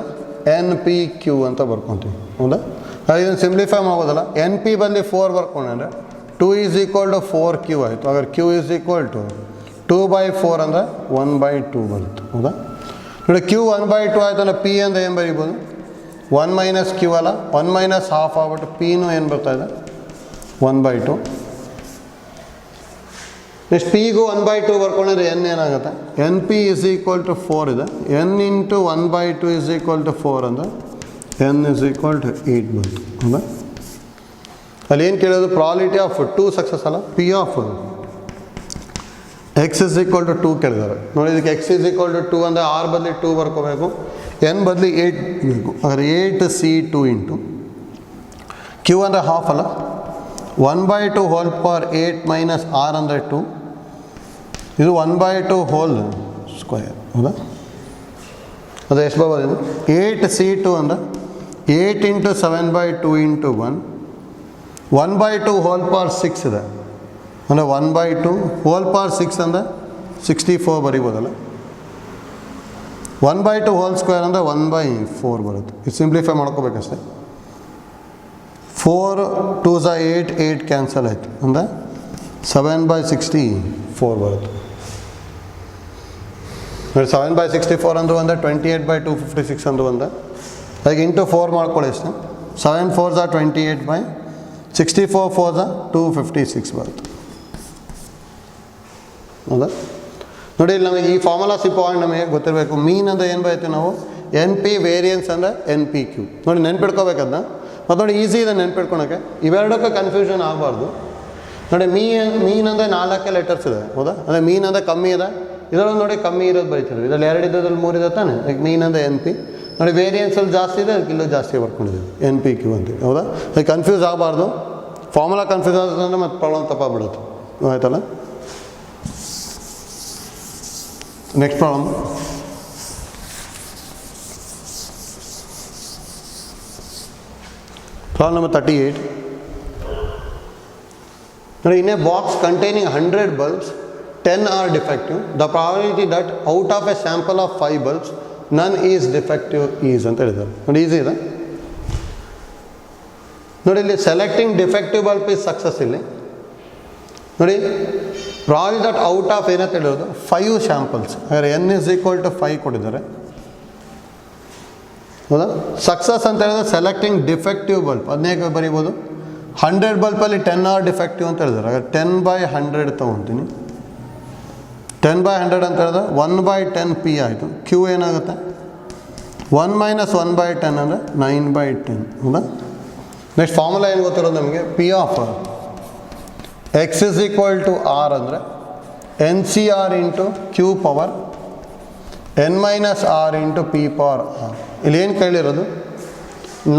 ಎನ್ ಪಿ ಕ್ಯೂ ಅಂತ ಬರ್ಕೊತೀವಿ ಹೌದಾ ಇದನ್ನು ಸಿಂಪ್ಲಿಫೈ ಮಾಡ್ಬೋದಲ್ಲ ಎನ್ ಪಿ ಬಂದು 4 ಬರ್ಕೊಂಡ್ರೆ 2 ಈಸ್ ಈಕ್ವಲ್ ಟು 4 ಕ್ಯೂ ಆಯಿತು ಹಾಗಾದ್ರೆ ಕ್ಯೂ ಈಸ್ ಈಕ್ವಲ್ ಟು 2/4 ಅಂದರೆ 1/2 ಬರುತ್ತೆ ಹೌದಾ ನೋಡಿ ಕ್ಯೂ 1/2 ಆಯಿತು ಅಂದರೆ ಪಿ ಅಂದರೆ ಏನು ಬರೀಬೋದು 1 ಮೈನಸ್ ಕ್ಯೂ ಅಲ್ಲ 1 ಮೈನಸ್ ಹಾಫ್ ಆಗ್ಬಿಟ್ಟು ಪಿನೂ ಏನು ಬರ್ತಾಯಿದೆ 1/2 ನೆಕ್ಸ್ಟ್ ಪಿಗೂ 1/2 ಬರ್ಕೊಂಡ್ರೆ ಎನ್ ಏನಾಗುತ್ತೆ N P is equal to 4 ಇದೆ N into 1/2 is equal to 4 ಅಂದರೆ n is equal to 8 ಬಂತು ಹೌದಾ ಅಲ್ಲಿ ಏನು ಕೇಳೋದು ಪ್ರಾಬಬಿಲಿಟಿ ಆಫ್ 2 ಸಕ್ಸಸ್ ಅಲ್ಲ P of X is equal to 2 ಕೇಳಿದ್ದಾರೆ ನೋಡಿ ಇದಕ್ಕೆ ಎಕ್ಸ್ ಇಸ್ ಈಕ್ವಲ್ ಟು 2 ಅಂದರೆ ಆರ್ ಬದಲಿ 2 ಬರ್ಕೋಬೇಕು ಎನ್ ಬದಲಿ 8 ಬೇಕು ಹಾಗಾದ್ರೆ 8c2 ಇಂಟು ಕ್ಯೂ ಅಂದರೆ ಹಾಫ್ ಅಲ್ಲ 1/2 ಹೋಲ್ ಪವರ್ 8 ಮೈನಸ್ ಆರ್ ಅಂದರೆ 2 ಇದು 1/2 ಹೋಲ್ ಸ್ಕ್ವಯರ್ ಹೌದಾ ಅದು ಎಷ್ಟು ಬರ್ಬೋದು 8c2 ಅಂದರೆ 8 ಇಂಟು 7/2 ಇಂಟು 1/2 ಹೋಲ್ ಪವರ್ 6 ಇದೆ ಅಂದರೆ 1/2 ಹೋಲ್ ಪವರ್ 6 ಅಂದರೆ 64 ಬರಿಬೋದಲ್ಲ 1/2 ಹೋಲ್ ಸ್ಕ್ವೇರ್ ಅಂದರೆ 1/4 ಬರುತ್ತೆ ಇದು ಸಿಂಪ್ಲಿಫೈ ಮಾಡ್ಕೋಬೇಕಷ್ಟೆ 4 2s are 8 ಕ್ಯಾನ್ಸಲ್ ಆಯಿತು ಅಂದರೆ 7/64 ಬರುತ್ತೆ 7/64 ಅಂದರೂ ಅಂದರೆ 28/256 ಅಂದರೂ ಅಂದರೆ ಅದಕ್ಕೆ ಇಂಟು 4 ಮಾಡ್ಕೊಳ್ಳಿ ಅಷ್ಟೇ 7 4s are 28/64 4s are 256 ಬರುತ್ತೆ ಹೌದಾ ನೋಡಿ ಇಲ್ಲಿ ನಮಗೆ ಈ ಫಾರ್ಮುಲಾಸ್ ಪಾಯಿಂಟ್ ನಮಗೆ ಗೊತ್ತಿರಬೇಕು ಮೀನ್ ಅಂದರೆ ಏನು ಬರೀತೀವಿ ನಾವು ಎನ್ ಪಿ ವೇರಿಯನ್ಸ್ ಅಂದರೆ ಎನ್ ಪಿ ಕ್ಯೂ ನೋಡಿ ನೆನ್ಪಿಡ್ಕೋಬೇಕದನ್ನ ಮತ್ತು ನೋಡಿ ಈಸಿ ಇದೆ ನೆನ್ಪಿಡ್ಕೊಳಕ್ಕೆ ಇವೆರಡಕ್ಕೆ ಕನ್ಫ್ಯೂಷನ್ ಆಗಬಾರ್ದು ನೋಡಿ ಮೀನ್ ಅಂದರೆ 4 ಲೆಟರ್ಸ್ ಇದೆ ಹೌದಾ ಅಂದರೆ ಮೀನ್ ಅಂದರೆ ಕಮ್ಮಿ ಇದೆ ಇದರಲ್ಲಿ ನೋಡಿ ಕಮ್ಮಿ ಇರೋದು ಬರೀತಿದ್ರು ಇದರಲ್ಲಿ 2 ಇದ್ದದ್ರಲ್ಲಿ 3 ಇದೆ ತಾನೆ ಅದಕ್ಕೆ ಮೀನ್ ಅಂದರೆ ಎನ್ ಪಿ ನೋಡಿ ವೇರಿಯನ್ಸಲ್ಲಿ ಜಾಸ್ತಿ ಇದೆ ಅದಕ್ಕೆ ಇಲ್ಲೂ ಜಾಸ್ತಿ ಬರ್ಕೊಂಡಿದ್ದೀವಿ ಎನ್ ಪಿ ಕ್ಯೂ ಅಂತೀವಿ ಹೌದಾ ಅದಕ್ಕೆ ಕನ್ಫ್ಯೂಸ್ ಆಗಬಾರ್ದು ಫಾರ್ಮುಲಾ ಕನ್ಫ್ಯೂಸ್ ಆದ್ರೆ ಮತ್ತೆ ಪ್ರಾಬ್ಲಮ್ ತಪ್ಪಾಗ್ಬಿಡುತ್ತೆ ಆಯ್ತಲ್ಲ next problem problem number 38 In a box containing 100 bulbs, 10 are defective. The probability that out of a sample of 5 bulbs, none is defective is ಅಂತ ಹೇಳಿದ್ದಾರೆ. ನೋಡಿ ಈಸಿ ಇದೆ. ನೋಡಿ ಇಲ್ಲಿ selecting defective bulb is success. ಇಲ್ಲಿ ನೋಡಿ probability that out of ಏನಂತ ಹೇಳಿರೋದು 5 ಸ್ಯಾಂಪಲ್ಸ್, ಹಾಗಾದ್ರೆ n ಇಸ್ ಈಕ್ವಲ್ ಟು 5 ಕೊಟ್ಟಿದ್ದಾರೆ. ಹೌದಾ? ಸಕ್ಸಸ್ ಅಂತ ಹೇಳಿದ್ರೆ ಸೆಲೆಕ್ಟಿಂಗ್ ಡಿಫೆಕ್ಟಿವ್ ಬಲ್ಬ್, ಅದನ್ನೇ ಬರೀಬೋದು 100 ಬಲ್ಬಲ್ಲಿ 10 ಆರ್ ಡಿಫೆಕ್ಟಿವ್ ಅಂತ ಹೇಳಿದ್ದಾರೆ. ಹಾಗಾದ್ರೆ 10/100 ತೊಗೊತೀನಿ. 10/100 ಅಂತ ಹೇಳಿದ್ರೆ 1/10 ಪಿ ಆಯಿತು. ಕ್ಯೂ ಏನಾಗುತ್ತೆ 1 - 1/10 ಅಂದರೆ 9/10. ಹೌದಾ? ನೆಕ್ಸ್ಟ್ ಫಾರ್ಮುಲಾ ಏನು ಗೊತ್ತಿರೋದು ನಮಗೆ, P of X is equal to R ಅಂದರೆ N C R into Q power n - r into P power R. ಇಲ್ಲಿ ಏನು ಕೇಳಿರೋದು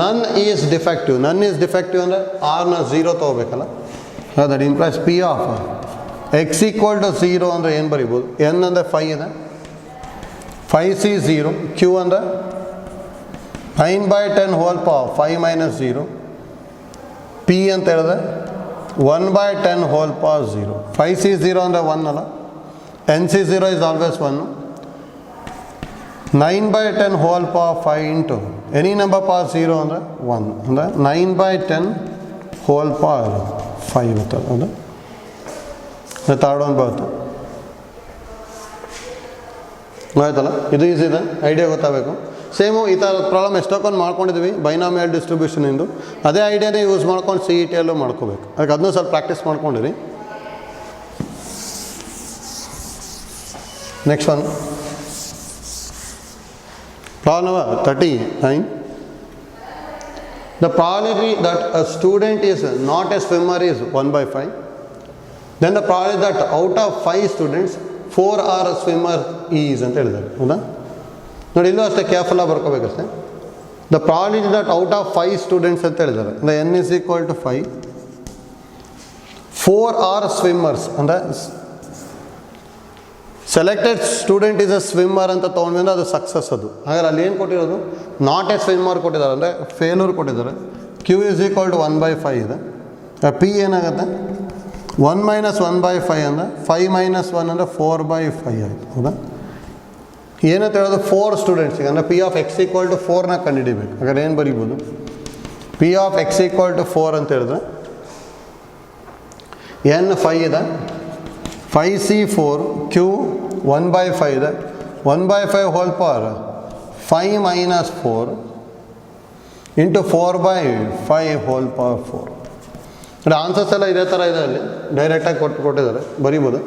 none is defective. None is defective ಅಂದರೆ ಆರ್ನ 0 ತೊಗೋಬೇಕಲ್ಲ. That implies P of X equal to 0 ಅಂದರೆ ಏನು ಬರಿಬೋದು, ಎನ್ ಅಂದರೆ 5 ಇದೆ, 5c 0, ಕ್ಯೂ ಅಂದರೆ 9/10 ಹೋಲ್ ಪವರ್ 5 - 0, ಪಿ ಅಂತ ಹೇಳಿದ್ರೆ 1/10 ಹೋಲ್ ಪವರ್ 0. 5c 0 ಅಂದರೆ 1 ಅಲ್ಲ, nc 0 is always 1. 9/10 whole power 5 into any number power 0 ಅಂದರೆ 1 ಅಂದರೆ 9/10 ಹೋಲ್ ಪವರ್ 5 ಇರ್ತದೆ. ಹೌದಾ? ಥರ್ಡ್ ಒನ್ ಬರುತ್ತೆ. ಆಯ್ತಲ್ಲ, ಇದು ಈಸಿ ಇದೆ, ಐಡಿಯಾ ಗೊತ್ತಾಗಬೇಕು. ಸೇಮು ಈ ಥರ ಪ್ರಾಬ್ಲಮ್ ಎಷ್ಟೊಂದು ಮಾಡ್ಕೊಂಡಿದ್ವಿ ಬೈನಾಮಿಯಲ್ ಡಿಸ್ಟ್ರಿಬ್ಯೂಷನಿಂದು. ಅದೇ ಐಡಿಯಾನೇ ಯೂಸ್ ಮಾಡ್ಕೊಂಡು ಸಿ ಇ ಟಿಯಲ್ಲೂ ಮಾಡ್ಕೋಬೇಕು. ಅದಕ್ಕೆ ಅದನ್ನೂ ಸ್ವಲ್ಪ ಪ್ರಾಕ್ಟೀಸ್ ಮಾಡ್ಕೊಂಡಿರಿ. Next one problem number 39. The probability that a student is not a swimmer is 1/5. Then the probability that out of 5 students 4 are a swimmer is ಅಂತ ಹೇಳಿದ್ದಾರೆ. ಹೌದಾ? ನೋಡಿ ಇಲ್ಲೂ ಅಷ್ಟೇ ಕೇರ್ಫುಲ್ಲಾಗಿ ಬರ್ಕೋಬೇಕಷ್ಟೆ. The probability that out of 5 students ಅಂತ ಹೇಳಿದ್ದಾರೆ. ಅಂದರೆ n is equal to 5, 4 are swimmers ಅಂದರೆ selected student is a swimmer ಅಂತ ತೊಗೊಂಡ್ಮೇಲೆ ಅದು ಸಕ್ಸಸ್. ಅದು ಹಾಗಾದ್ರೆ ಅಲ್ಲಿ ಏನು ಕೊಟ್ಟಿರೋದು ನಾಟ್ ಎ ಸ್ವಿಮ್ಮರ್ ಕೊಟ್ಟಿದ್ದಾರೆ, ಅಂದರೆ ಫೇಲ್ಯೂರ್ ಕೊಟ್ಟಿದ್ದಾರೆ. ಕ್ಯೂ ಇಸ್ ಈಕ್ವಲ್ ಟು 1/5 ಇದೆ. ಪಿ ಏನಾಗುತ್ತೆ 1 - 1/5 ಅಂದರೆ 5 - 1 ಅಂದರೆ 4/5 ಆಯಿತು. ಹೌದಾ? ಏನಂತ ಹೇಳೋದು 4 ಸ್ಟೂಡೆಂಟ್ಸಿಗೆ ಅಂದರೆ P of X equal to 4ನ ಕಂಡುಹಿಡಿಬೇಕು. ಹಾಗಾದ್ರೆ ಏನು ಬರೀಬೋದು, P of X equal to 4 ಅಂತ ಹೇಳಿದ್ರೆ n 5 ಇದೆ, 5c 4, ಕ್ಯೂ 1/5 ಇದೆ, 1/5 whole power 5 - 4 into 4/5 whole power 4. ಅಂದರೆ ಆನ್ಸರ್ಸ್ ಎಲ್ಲ ಇದೇ ಥರ ಇದೆ, ಅಲ್ಲಿ ಡೈರೆಕ್ಟಾಗಿ ಕೊಟ್ಟಿದ್ದಾರೆ, ಬರೀಬೋದು.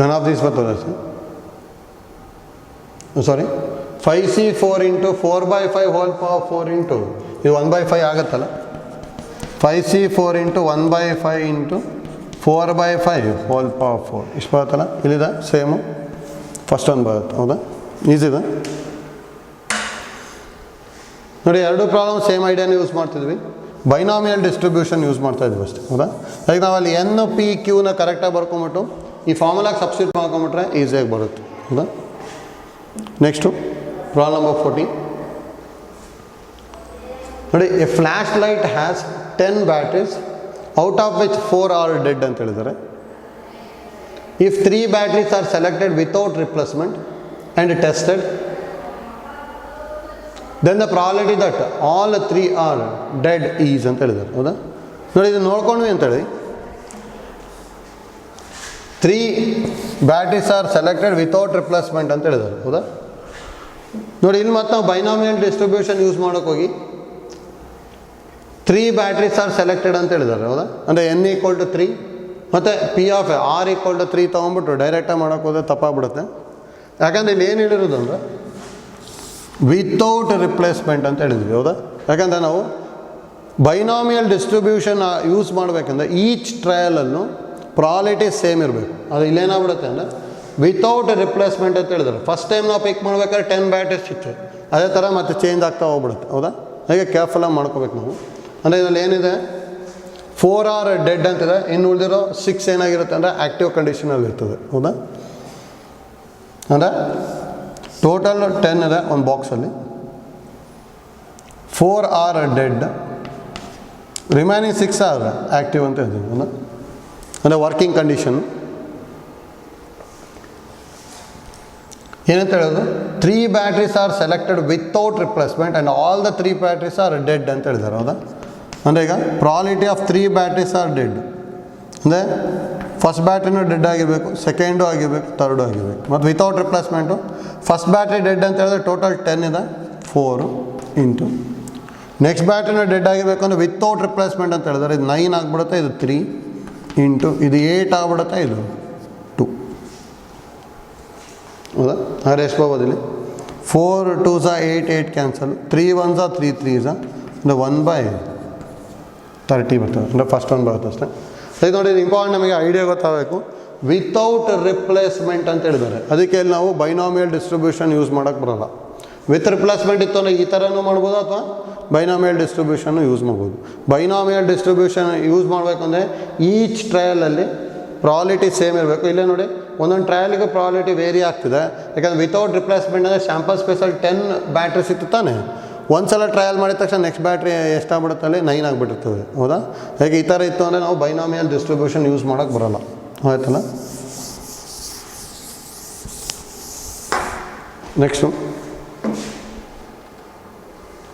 None of these ಬರ್ತದೆ ಸರ್. ಸಾರಿ 5c 4 into 4/5 whole power 4 into ಇದು 1/5 ಆಗುತ್ತಲ್ಲ. 5c 4 into 1/5 into 4/5 whole power 4 ಇಷ್ಟು ಬರುತ್ತಲ್ಲ. ಇಲ್ಲಿದೆ ಸೇಮು ಫಸ್ಟ್ ಒನ್ ಬರುತ್ತೆ. ಹೌದಾ? ಈಸಿ ಇದೆ ನೋಡಿ. ಎರಡು ಪ್ರಾಬ್ಲಮ್ ಸೇಮ್ ಐಡಿಯಾನ ಯೂಸ್ ಮಾಡ್ತಿದ್ವಿ, ಬೈನಾಮಿಯಲ್ ಡಿಸ್ಟ್ರಿಬ್ಯೂಷನ್ ಯೂಸ್ ಮಾಡ್ತಾ ಇದ್ವಿ ಅಷ್ಟೇ. ಹೌದಾ? ಅದಕ್ಕೆ ನಾವು ಅಲ್ಲಿ ಎನ್ ಪಿ ಕ್ಯೂನ ಕರೆಕ್ಟಾಗಿ ಬರ್ಕೊಂಬಿಟ್ಟು ಈ ಫಾರ್ಮುಲಾಗೆ ಸಬ್ಸ್ಟಿಟ್ಯೂಟ್ ಮಾಡ್ಕೊಂಬಿಟ್ರೆ ಈಸಿಯಾಗಿ ಬರುತ್ತೆ. ಹೌದಾ? ನೆಕ್ಸ್ಟು ಪ್ರಾಬ್ಲಮ್ ನಂಬರ್ 14 ನೋಡಿ. A flash light has 10 batteries out of which 4 are dead ಅಂತ ಹೇಳಿದ್ದಾರೆ. If 3 batteries are selected without replacement and tested, then the probability that all 3 are dead is ಅಂತ ಹೇಳಿದ್ದಾರೆ. ಹೌದಾ? ನೋಡಿ ಇದು ನೋಡ್ಕೊಂಡ್ವಿ ಅಂತೇಳಿ 3 batteries are selected without replacement ಅಂತ ಹೇಳಿದ್ದಾರೆ. ಹೌದಾ? ನೋಡಿ ಇಲ್ಲಿ ಮತ್ತೆ ನಾವು ಬೈನಾಮಿಯಲ್ ಡಿಸ್ಟ್ರಿಬ್ಯೂಷನ್ ಯೂಸ್ ಮಾಡೋಕ್ಕೋಗಿ 3 ಬ್ಯಾಟ್ರೀಸ್ ಆರ್ ಸೆಲೆಕ್ಟೆಡ್ ಅಂತ ಹೇಳಿದ್ದಾರೆ. ಹೌದಾ? ಅಂದರೆ n ಈಕ್ವಲ್ ಟು 3 ಮತ್ತು P of R equal to 3 ತೊಗೊಂಡ್ಬಿಟ್ಟು ಡೈರೆಕ್ಟಾಗಿ ಮಾಡೋಕ್ಕೆ ಹೋದರೆ ತಪ್ಪಾಗ್ಬಿಡುತ್ತೆ. ಯಾಕಂದರೆ ಇಲ್ಲಿ ಏನು ಹೇಳಿರೋದು ಅಂದರೆ ವಿತೌಟ್ ರಿಪ್ಲೇಸ್ಮೆಂಟ್ ಅಂತ ಹೇಳಿದ್ವಿ. ಹೌದಾ? ಯಾಕಂದರೆ ನಾವು ಬೈನಾಮಿಯಲ್ ಡಿಸ್ಟ್ರಿಬ್ಯೂಷನ್ ಯೂಸ್ ಮಾಡಬೇಕಂದ್ರೆ ಈಚ್ ಟ್ರಯಲನ್ನು ಪ್ರಾಬಿಲಿಟಿ ಸೇಮ್ ಇರಬೇಕು. ಅದು ಇಲ್ಲೇನಾಗ್ಬಿಡುತ್ತೆ ಅಂದರೆ ವಿತೌಟ್ ರಿಪ್ಲೇಸ್ಮೆಂಟ್ ಅಂತ ಹೇಳಿದ್ರು. ಫಸ್ಟ್ ಟೈಮ್ ನಾವು ಪಿಕ್ ಮಾಡ್ಬೇಕಾದ್ರೆ 10 ಬ್ಯಾಟ್ರೀಸ್ ಸಿಕ್ತು, ಅದೇ ಥರ ಮತ್ತೆ ಚೇಂಜ್ ಆಗ್ತಾ ಹೋಗ್ಬಿಡುತ್ತೆ. ಹೌದಾ? ಹಾಗೆ ಕೇರ್ಫುಲ್ಲಾಗಿ ಮಾಡ್ಕೋಬೇಕು ನಾವು. ಅಂದರೆ ಇದರಲ್ಲಿ ಏನಿದೆ 4 ಆರ್ ಡೆಡ್ ಅಂತಿದೆ, ಇನ್ನು ಉಳಿದಿರೋ 6 ಏನಾಗಿರುತ್ತೆ ಅಂದರೆ ಆ್ಯಕ್ಟಿವ್ ಕಂಡೀಷನಲ್ಲಿ ಇರ್ತದೆ. ಹೌದಾ? ಅಂದರೆ ಟೋಟಲ್ 10 ಇದೆ ಒಂದು ಬಾಕ್ಸಲ್ಲಿ. 4 are dead, remaining 6 R active ಅಂತ ಇದ್ದೀವಿ. ಹೌದಾ? ಅಂದರೆ ವರ್ಕಿಂಗ್ ಕಂಡೀಷನ್ ಏನಂತ ಹೇಳೋದು, 3 batteries are selected without replacement and all the 3 batteries R dead ಅಂತ ಹೇಳಿದ್ದಾರೆ. ಹೌದಾ? ಅಂದರೆ ಈಗ probability of 3 batteries R dead ಅಂದರೆ ಫಸ್ಟ್ ಬ್ಯಾಟ್ರಿನೂ ಡೆಡ್ ಆಗಿರಬೇಕು, ಸೆಕೆಂಡು ಆಗಿರಬೇಕು, ಥರ್ಡು ಆಗಿರಬೇಕು. ಮತ್ತು without replacement first battery dead ಅಂತ ಹೇಳಿದ್ರೆ ಟೋಟಲ್ 10 ಇದೆ, 4 ಇಂಟು ನೆಕ್ಸ್ಟ್ ಬ್ಯಾಟ್ರಿನೂ ಡೆಡ್ ಆಗಿರಬೇಕು ಅಂದರೆ ವಿತೌಟ್ ರಿಪ್ಲೇಸ್ಮೆಂಟ್ ಅಂತ ಹೇಳಿದ್ರೆ ಇದು 9 ಆಗಿಬಿಡುತ್ತೆ, ಇದು 3 ಇಂಟು ಇದು 8 ಆಗಿಬಿಡುತ್ತೆ, ಇದು 2. ಹೌದಾ? ಹಾಗಾದ್ರೆ ಎಷ್ಟು ಬರ್ಬೋದು ಇಲ್ಲಿ? 4 2s 8, 8 ಕ್ಯಾನ್ಸಲ್, 3 1s 3 3s ಅಂದರೆ 1/30 ಬರ್ತದೆ. ಅಂದರೆ ಫಸ್ಟ್ ಒಂದು ಬರುತ್ತೆ ಅಷ್ಟೇ. ಇದು ನೋಡಿ, ಇದು ಇಂಪಾರ್ಟೆಂಟ್, ನಮಗೆ ಐಡಿಯಾ ಗೊತ್ತಾಗಬೇಕು. ವಿತೌಟ್ ರಿಪ್ಲೇಸ್ಮೆಂಟ್ ಅಂತ ಹೇಳಿದ್ದಾರೆ, ಅದಕ್ಕೆ ಇಲ್ಲಿ ನಾವು ಬೈನಾಮಿಯಲ್ ಡಿಸ್ಟ್ರಿಬ್ಯೂಷನ್ ಯೂಸ್ ಮಾಡೋಕ್ಕೆ ಬರೋಲ್ಲ. ವಿತ್ ರಿಪ್ಲೇಸ್ಮೆಂಟ್ ಇತ್ತು ಅಂದರೆ ಈ ಥರನೂ ಮಾಡ್ಬೋದು, ಅಥವಾ ಬೈನಾಮಿಯಲ್ ಡಿಸ್ಟ್ರಿಬ್ಯೂಷನ್ನು ಯೂಸ್ ಮಾಡ್ಬೋದು. ಬೈನಾಮಿಯಲ್ ಡಿಸ್ಟ್ರಿಬ್ಯೂಷನ್ ಯೂಸ್ ಮಾಡಬೇಕು ಅಂದರೆ ಈಚ್ ಟ್ರಯಲಲ್ಲಿ ಪ್ರಾಬಿಲಿಟಿ ಸೇಮ್ ಇರಬೇಕು. ಇಲ್ಲೇ ನೋಡಿ, ಒಂದೊಂದು ಟ್ರಯಲಿಗೆ ಪ್ರಾಬಿಲಿಟಿ ವೇರಿ ಆಗ್ತಿದೆ. ಯಾಕಂದರೆ ವಿತೌಟ್ ರಿಪ್ಲೇಸ್ಮೆಂಟ್ ಅಂದರೆ ಸ್ಯಾಂಪಲ್ ಸ್ಪೇಸಲ್ಲಿ 10 ಬ್ಯಾಟ್ರಿ ಸಿಕ್ತು ತಾನೆ, ಒಂದು ಸಲ ಟ್ರಯಲ್ ಮಾಡಿದ ತಕ್ಷಣ ನೆಕ್ಸ್ಟ್ ಬ್ಯಾಟ್ರಿ ಎಷ್ಟಾಗ್ಬಿಡುತ್ತೆ ಅಲ್ಲಿ 9 ಆಗಿಬಿಟ್ಟಿರ್ತದೆ. ಹೌದಾ? ಹೇಗೆ ಈ ಥರ ಇತ್ತು ಅಂದರೆ ನಾವು ಬೈನಾಮಿಯಲ್ ಡಿಸ್ಟ್ರಿಬ್ಯೂಷನ್ ಯೂಸ್ ಮಾಡೋಕ್ಕೆ ಬರೋಲ್ಲ. ಆಯ್ತಲ್ಲ? Next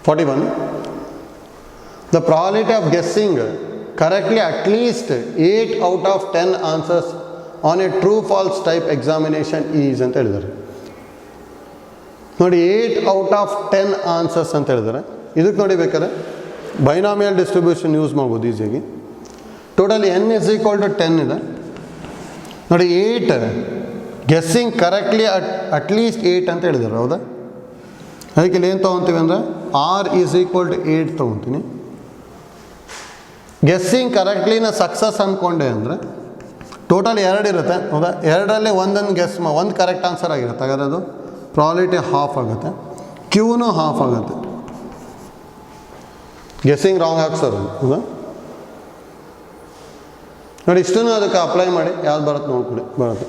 41. The probability of guessing correctly at least 8 out of 10 answers on a true false type examination is ಅಂತ ಹೇಳಿದ್ದಾರೆ. ನೋಡಿ, 8 out of 10 ಆನ್ಸರ್ಸ್ ಅಂತ ಹೇಳಿದ್ದಾರೆ. ಇದಕ್ಕೆ ನೋಡಿ ಬೇಕಾದ್ರೆ ಬೈನಾಮಿಯಲ್ ಡಿಸ್ಟ್ರಿಬ್ಯೂಷನ್ ಯೂಸ್ ಮಾಡ್ಬೋದು ಈಸಿಯಾಗಿ. ಟೋಟಲ್ n = 10 ಇದೆ. ನೋಡಿ, 8 ಗೆಸ್ಸಿಂಗ್ ಕರೆಕ್ಟ್ಲಿ ಅಟ್ಲೀಸ್ಟ್ 8 ಅಂತ ಹೇಳಿದ್ದಾರೆ. ಹೌದಾ? ಅದಕ್ಕೆ ಇಲ್ಲಿ ಏನು ತೊಗೊತೀವಿ ಅಂದರೆ r = 8 ತೊಗೊತೀನಿ. ಗೆಸ್ಸಿಂಗ್ ಕರೆಕ್ಟ್ಲಿನ ಸಕ್ಸಸ್ ಅಂದ್ಕೊಂಡೆ ಅಂದರೆ ಟೋಟಲ್ 2 ಇರುತ್ತೆ. ಹೌದಾ? 2ರಲ್ಲಿ ಒಂದನ್ನು ಒಂದು ಕರೆಕ್ಟ್ ಆನ್ಸರ್ ಆಗಿರುತ್ತೆ. ಹಾಗಾದ್ರೆ ಅದು ಪ್ರಾಬಿಲಿಟಿ ಹಾಫ್ ಆಗುತ್ತೆ, ಕ್ಯೂನೂ ಹಾಫ್ ಆಗುತ್ತೆ. ಗೆಸ್ಸಿಂಗ್ ರಾಂಗ್ ಆಗ್ಸೋದು. ಹೌದಾ? ನೋಡಿ, ಇಷ್ಟನ್ನು ಅದಕ್ಕೆ ಅಪ್ಲೈ ಮಾಡಿ ಯಾವ್ದು ಬರುತ್ತೆ ನೋಡ್ಕೊಳ್ಳಿ, ಬರುತ್ತೆ.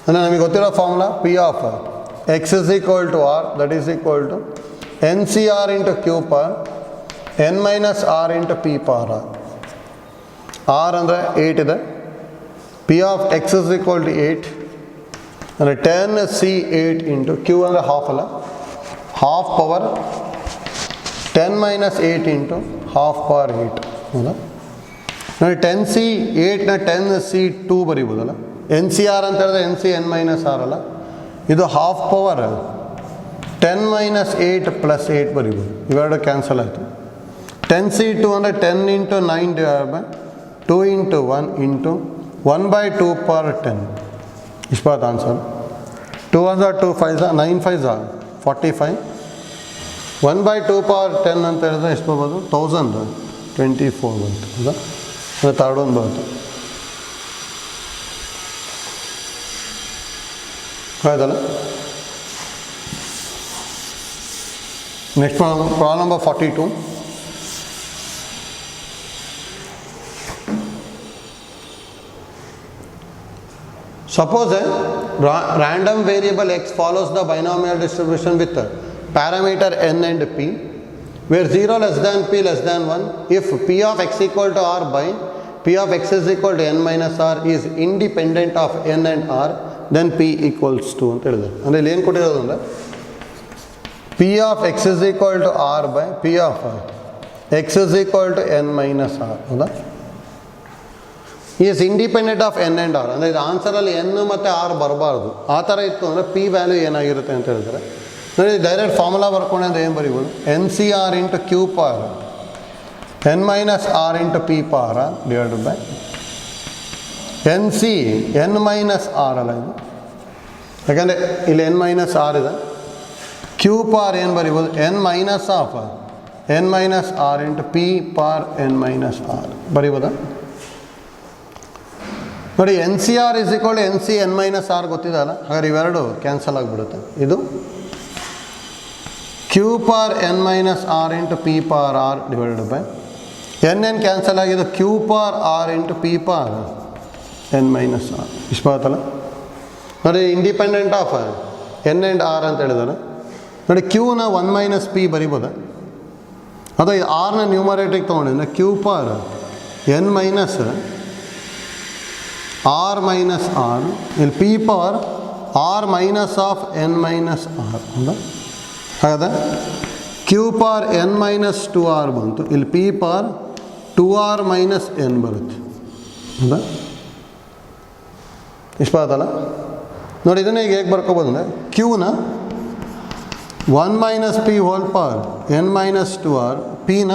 ಅಂದರೆ ನಮಗೆ ಗೊತ್ತಿರೋ formula P of x = r, that is equal to NCR into Q power n minus r into P power r. r ಅಂದರೆ 8 ಇದೆ. P of x = 8 ಅಂದರೆ 10C8 ಇಂಟು Q ಅಂದರೆ ಹಾಫ್ ಅಲ್ಲ, half power 10 - 8 into half power 8. ಹೌದಾ? ನೋಡಿ, 10C8ನ 10C2 ಬರೀಬೋದಲ್ಲ. NCR ಅಂತ ಹೇಳಿದ್ರೆ NC n - r ಅಲ್ಲ, ಇದು ಹಾಫ್ ಪವರ್ 10 - 8 + 8 ಬರೀಬೋದು. ಇವೆರಡು ಕ್ಯಾನ್ಸಲ್ ಆಯಿತು. 10C2 ಅಂದರೆ 10 × 9 / 2 × 1 ಇಂಟು 1/2 / 10. ಇಷ್ಟು ಬರುತ್ತೆ ಆನ್ಸರ್. 2 1s 2 5s 9 5s 45. 1/2 / 10 ಅಂತ ಹೇಳಿದ್ರೆ ಎಷ್ಟು ಬರ್ಬೋದು? 1024 ಬಂತು. ಹೌದಾ? ಅಂದರೆ ಥರ್ಡ್ ಒಂದು ಬರುತ್ತೆ. ಆಯ್ತಲ್ಲ? Next problem number 42. Suppose a random variable x follows the binomial distribution with parameter n and p, where 0 < p < 1, if p of x = r by p of x = n minus r is independent of n and r, then p = 2 ಅಂತ ಹೇಳಿದ್ದಾರೆ. ಅಂದರೆ ಇಲ್ಲಿ ಏನು ಕೊಟ್ಟಿರೋದು ಅಂದರೆ p of x = r by p of x = n minus r. ಹೌದಾ? Is independent of N and R. ಅಂದರೆ ಇದು ಆನ್ಸರಲ್ಲಿ ಎನ್ ಮತ್ತು ಆರ್ ಬರಬಾರ್ದು. ಆ ಥರ ಇತ್ತು ಅಂದರೆ ಪಿ ವ್ಯಾಲ್ಯೂ ಏನಾಗಿರುತ್ತೆ ಅಂತ ಹೇಳ್ತಾರೆ. ನೋಡಿ, ಡೈರೆಕ್ಟ್ ಫಾರ್ಮುಲಾ ಬರ್ಕೊಂಡೆ ಅಂದರೆ ಏನು ಬರೀಬೋದು? NCR into Q power n minus r into P power r divided by NC n minus r ಅಲ್ಲ ಇದು, ಯಾಕಂದರೆ ಇಲ್ಲಿ n minus r ಇದೆ. Q power ಏನು ಬರೀಬೋದು? n minus r into P power n minus r ಬರೀಬೋದಾ? ನೋಡಿ, NCR = NC n minus r ಗೊತ್ತಿದಲ್ಲ, ಹಾಗಾದ್ರೆ ಇವೆರಡು cancel ಆಗಿಬಿಡುತ್ತೆ. ಇದು Q power n minus r into P power r divided by N N cancel ಆಗಿದ್ದು Q power R into P power N minus R. ಇಷ್ಟು ಬರುತ್ತಲ್ಲ ನೋಡಿ, independent of N and R ಅಂತ ಹೇಳಿದಾರೆ ನೋಡಿ. ಕ್ಯೂನ 1 ಮೈನಸ್ ಪಿ ಬರಿಬೋದ, ಅದು ಆರ್ನ ನ್ಯೂಮರೇಟಿಗೆ ತೊಗೊಂಡಿದ್ದೆ Q power N minus R minus R, ಇಲ್ಲಿ P power R minus of N minus R ಹೌದಾ. ಹಾಗಾದ Q power N minus 2r ಬಂತು, ಇಲ್ಲಿ ಪಿ ಪಾರ್ 2r ಮೈನಸ್ ಎನ್ ಬರುತ್ತೆ ಹೌದಾ. ಇಷ್ಟು ಬರುತ್ತಲ್ಲ ನೋಡಿ. ಇದನ್ನ ಈಗ ಹೇಗೆ ಬರ್ಕೋಬೋದು ಅಂದರೆ ಕ್ಯೂನ 1 minus P whole power N minus 2r, ಪಿನ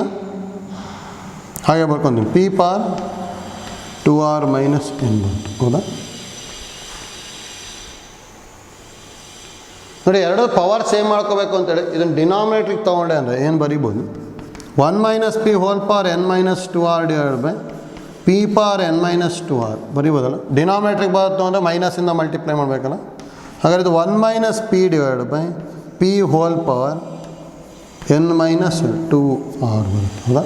ಹಾಗೆ ಬರ್ಕೊತೀನಿ ಪಿ ಪಾರ್ 2r ಮೈನಸ್ ಎನ್ ಬಂತು ಹೌದಾ. ನೋಡಿ, ಎರಡು ಪವರ್ ಸೇವ್ ಮಾಡ್ಕೋಬೇಕು ಅಂತೇಳಿ ಇದನ್ನು ಡಿನಾಮಿನೇಟ್ರಿಗೆ ತೊಗೊಂಡೆ ಅಂದರೆ ಏನು ಬರಿಬೋದು, 1 minus P whole power N minus 2r divide by P power N minus 2r ಬರಿಬೋದಲ್ಲ. ಡಿನಾಮಿನೇಟ್ರಿಗೆ ಬರುತ್ತೋ ಅಂದರೆ ಮೈನಸಿಂದ ಮಲ್ಟಿಪ್ಲೈ ಮಾಡಬೇಕಲ್ಲ. ಹಾಗಾದ್ರೆ ಇದು 1 minus P divide by P whole power N minus 2r ಬರುತ್ತೆ ಹೌದಾ.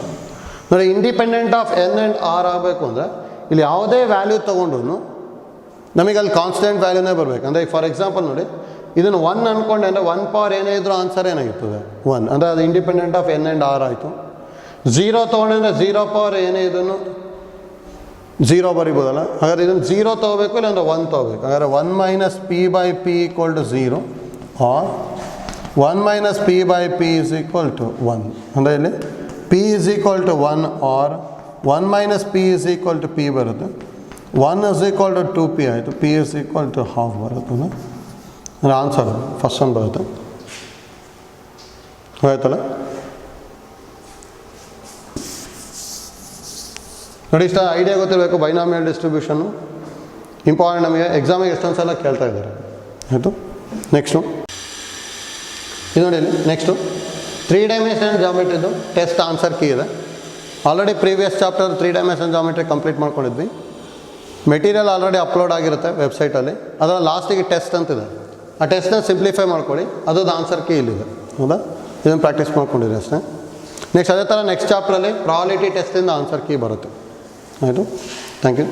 ನೋಡಿ, independent of N and R ಆಗಬೇಕು ಅಂದರೆ ಇಲ್ಲಿ ಯಾವುದೇ ವ್ಯಾಲ್ಯೂ ತೊಗೊಂಡ್ರು ನಮಗೆ ಅಲ್ಲಿ ಕಾನ್ಸ್ಟೆಂಟ್ ವ್ಯಾಲ್ಯೂನೇ ಬರಬೇಕು. ಅಂದರೆ ಫಾರ್ ಎಕ್ಸಾಂಪಲ್ ನೋಡಿ, ಇದನ್ನು 1 ಅಂದ್ಕೊಂಡೆ ಅಂದರೆ 1 ಪವರ್ ಏನೇ ಇದ್ರೂ ಆನ್ಸರ್ ಏನಾಗಿರ್ತದೆ 1, ಅಂದರೆ ಅದು independent of N and R ಆಯಿತು. 0 ತೊಗೊಂಡೆ ಅಂದರೆ 0 ಪವರ್ ಏನೇ ಇದನ್ನು 0 ಬರಿಬೋದಲ್ಲ. ಹಾಗಾದ್ರೆ ಇದನ್ನು 0 ತೊಗೋಬೇಕು, ಇಲ್ಲಾಂದರೆ 1 ತೊಗೋಬೇಕು. ಹಾಗಾದ್ರೆ 1 minus P by P equal to 0 or 1 minus P by P is equal to 1. ಅಂದರೆ ಇಲ್ಲಿ P is equal to 1 or 1 minus P is equal to P ಬರುತ್ತೆ. 1 ಇಸ್ ಈಕ್ವಲ್ ಟು 2p ಆಯಿತು, P is equal to half ಬರುತ್ತೆ. ಅಂದರೆ answer first one ಬರುತ್ತೆ ಆಯ್ತಲ್ಲ. ನೋಡಿ, ಇಷ್ಟ ಐಡಿಯಾ ಗೊತ್ತಿರಬೇಕು. ಬೈನಾಮಿಯಲ್ ಡಿಸ್ಟ್ರಿಬ್ಯೂಷನ್ನು ಇಂಪಾರ್ಟೆಂಟ್, ನಮಗೆ ಎಕ್ಸಾಮಿಗೆ ಎಷ್ಟೊಂದು ಸಲ ಕೇಳ್ತಾ ಇದ್ದಾರೆ ಆಯಿತು. ನೆಕ್ಸ್ಟು ಇದು ನೋಡಿ, ಇಲ್ಲಿ ನೆಕ್ಸ್ಟು 3 ಡೈಮೆನ್ಷನಲ್ ಜಾಮೆಟ್ರಿದು ಟೆಸ್ಟ್ ಆನ್ಸರ್ ಕೀ ಇದೆ. Already previous chapter 3 dimensional geometry complete ಮಾಡ್ಕೊಂಡಿದ್ವಿ. ಮೆಟೀರಿಯಲ್ ಆಲ್ರೆಡಿ ಅಪ್ಲೋಡ್ ಆಗಿರುತ್ತೆ ವೆಬ್ಸೈಟಲ್ಲಿ. ಅದರ ಲಾಸ್ಟಿಗೆ ಟೆಸ್ಟ್ ಅಂತಿದೆ, ಆ ಟೆಸ್ಟ್ನ ಸಿಂಪ್ಲಿಫೈ ಮಾಡ್ಕೊಳ್ಳಿ, ಅದ್ರದ್ದು ಆನ್ಸರ್ ಕೀ ಇಲ್ಲಿದೆ ಹೌದಾ. ಇದನ್ನು ಪ್ರಾಕ್ಟೀಸ್ ಮಾಡ್ಕೊಂಡಿರಿ ಅಷ್ಟೇ. ನೆಕ್ಸ್ಟ್ ಅದೇ ಥರ ನೆಕ್ಸ್ಟ್ ಚಾಪ್ಟ್ರಲ್ಲಿ ಪ್ರಾಬಬಿಲಿಟಿ ಟೆಸ್ಟಿಂದ ಆನ್ಸರ್ ಕೀ ಬರುತ್ತೆ ಆಯಿತು. Thank you.